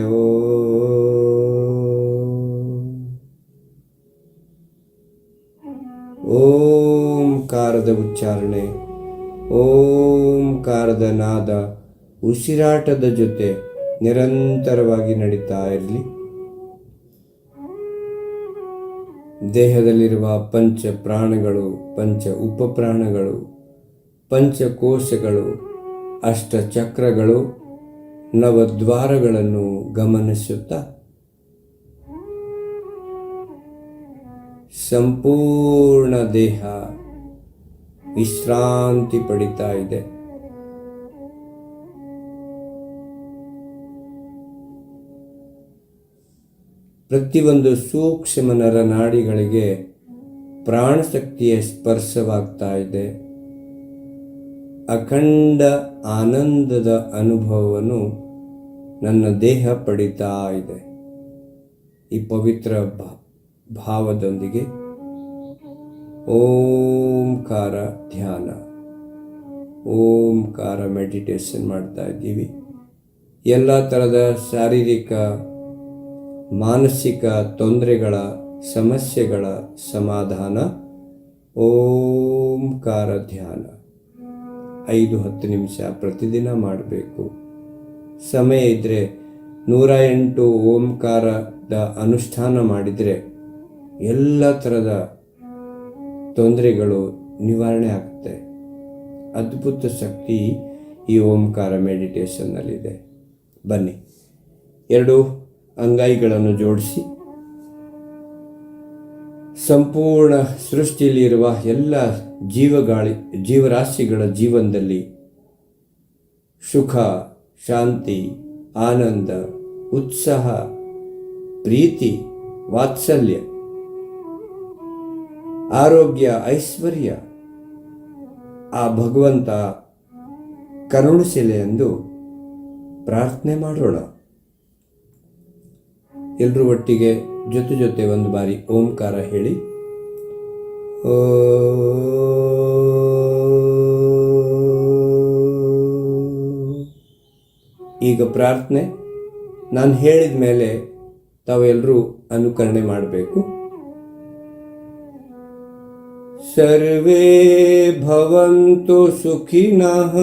A: ಓಂಕಾರದ ಉಚ್ಚಾರಣೆ, ಓಂಕಾರದ ನಾದ ಉಸಿರಾಟದ ಜೊತೆ ನಿರಂತರವಾಗಿ ನಡೀತಾ ಇರಲಿ. ದೇಹದಲ್ಲಿರುವ ಪಂಚ ಪ್ರಾಣಗಳು, ಪಂಚ ಉಪಪ್ರಾಣಗಳು, ಪಂಚಕೋಶಗಳು ಅಷ್ಟಚಕ್ರಗಳು, ನವದ್ವಾರಗಳನ್ನು ಗಮನಿಸುತ್ತಾ ಸಂಪೂರ್ಣ ದೇಹ ವಿಶ್ರಾಂತಿ ಪಡಿತಾ ಇದೆ. ಪ್ರತಿಯೊಂದು ಸೂಕ್ಷ್ಮ ನರನಾಡಿಗಳಿಗೆ ಪ್ರಾಣಶಕ್ತಿಯ ಸ್ಪರ್ಶವಾಗ್ತಾ ಇದೆ. ಅಖಂಡ ಆನಂದದ ಅನುಭವವನ್ನು ನನ್ನ ದೇಹ ಪಡಿತಾ ಇದೆ. ಈ ಪವಿತ್ರ ಭಾವದೊಂದಿಗೆ ಓಂಕಾರ ಧ್ಯಾನ, ಓಂಕಾರ ಮೆಡಿಟೇಷನ್ ಮಾಡ್ತಾ ಇದ್ದೀವಿ. ಎಲ್ಲ ಥರದ ಶಾರೀರಿಕ ಮಾನಸಿಕ ತೊಂದರೆಗಳ ಸಮಸ್ಯೆಗಳ ಸಮಾಧಾನ ಓಂಕಾರ ಧ್ಯಾನ 5-10 ನಿಮಿಷ ಪ್ರತಿದಿನ ಮಾಡಬೇಕು. ಸಮಯ ಇದ್ದರೆ 108 ಓಂಕಾರದ ಅನುಷ್ಠಾನ ಮಾಡಿದರೆ ಎಲ್ಲ ಥರದ ತೊಂದರೆಗಳು ನಿವಾರಣೆ ಆಗುತ್ತೆ. ಅದ್ಭುತ ಶಕ್ತಿ ಈ ಓಂಕಾರ ಮೆಡಿಟೇಷನ್ನಲ್ಲಿದೆ. ಬನ್ನಿ, 2 ಅಂಗೈಗಳನ್ನು ಜೋಡಿಸಿ ಸಂಪೂರ್ಣ ಸೃಷ್ಟಿಯಲ್ಲಿರುವ ಎಲ್ಲ ಜೀವರಾಶಿಗಳ ಜೀವನದಲ್ಲಿ ಸುಖ, ಶಾಂತಿ, ಆನಂದ, ಉತ್ಸಾಹ, ಪ್ರೀತಿ, ವಾತ್ಸಲ್ಯ, ಆರೋಗ್ಯ, ಐಶ್ವರ್ಯ ಆ ಭಗವಂತ ಕರುಣಿಸಲಿ ಎಂದು ಪ್ರಾರ್ಥನೆ ಮಾಡೋಣ. ಎಲ್ಲರೂ ಒಟ್ಟಿಗೆ ಜೊತೆ ಒಂದು ಬಾರಿ ಓಂಕಾರ ಹೇಳಿ. ಈಗ ಪ್ರಾರ್ಥನೆ ನಾನು ಹೇಳಿದ ಮೇಲೆ ತಾವೆಲ್ಲರೂ ಅನುಕರಣೆ ಮಾಡಬೇಕು. ಸರ್ವೇ ಭವಂತು ಸುಖಿನಃ,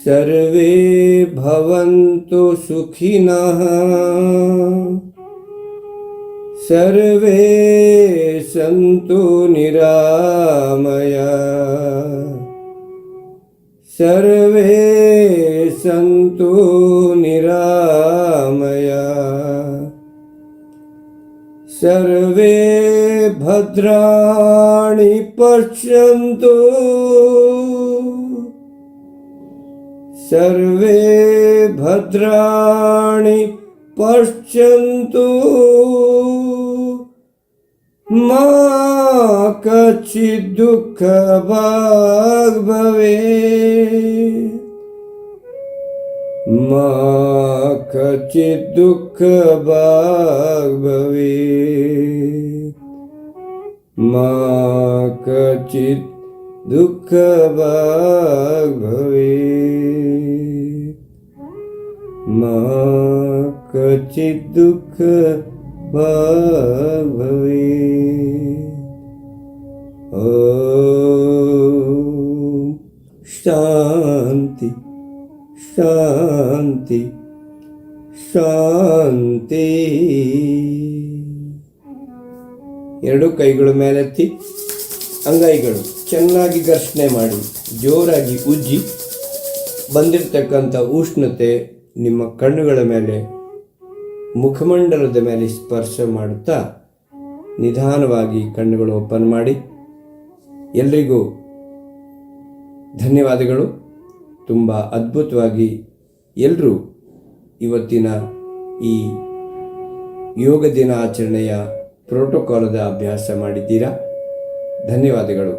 A: ಸರ್ವೇ ಭವಂತು ಸುಖಿನಃ, ಸರ್ವೇ ಸಂತು ನಿರಾಮಯ, ಸರ್ವೇ ಸಂತು ನಿರಾಮಯ, ಸರ್ವೇ ಭದ್ರಾಣಿ ಪಶ್ಯಂತು, ಸರ್ವೇ ಭದ್ರಾಣಿ ಪಶ್ಯಂತು, ಮಾ ಕಚಿತ್ ದುಃಖ ಭಾಗ್ ಭವೇತ್, ಮಾ ಕಚಿತ್ ದುಃಖ ಭಾಗ್ ಭವೇತ್, ಮಾ ಕಚಿತ್ ದುಃಖ ಭಾಗ್ ಭವೇತ್, ಮಾ ಕಚಿತ್ ದುಃಖ ಭಾಗ್ ಭವೇತ್. ಓಂ ಶಾಂತಿ ಶಾಂತಿ ಶಾಂತಿ. 2 ಕೈಗಳು ಮೇಲೆತ್ತಿ, ಅಂಗೈಗಳು ಚೆನ್ನಾಗಿ ಘರ್ಷಣೆ ಮಾಡಿ, ಜೋರಾಗಿ ಉಜ್ಜಿ ಬಂದಿರತಕ್ಕಂಥ ಉಷ್ಣತೆ ನಿಮ್ಮ ಕಣ್ಣುಗಳ ಮೇಲೆ, ಮುಖಮಂಡಲದ ಮೇಲೆ ಸ್ಪರ್ಶ ಮಾಡುತ್ತಾ ನಿಧಾನವಾಗಿ ಕಣ್ಣುಗಳು ಓಪನ್ ಮಾಡಿ. ಎಲ್ರಿಗೂ ಧನ್ಯವಾದಗಳು. ತುಂಬ ಅದ್ಭುತವಾಗಿ ಎಲ್ಲರೂ ಇವತ್ತಿನ ಈ ಯೋಗ ದಿನಾಚರಣೆಯ ಪ್ರೋಟೋಕಾಲದ ಅಭ್ಯಾಸ ಮಾಡಿದ್ದೀರಾ. ಧನ್ಯವಾದಗಳು.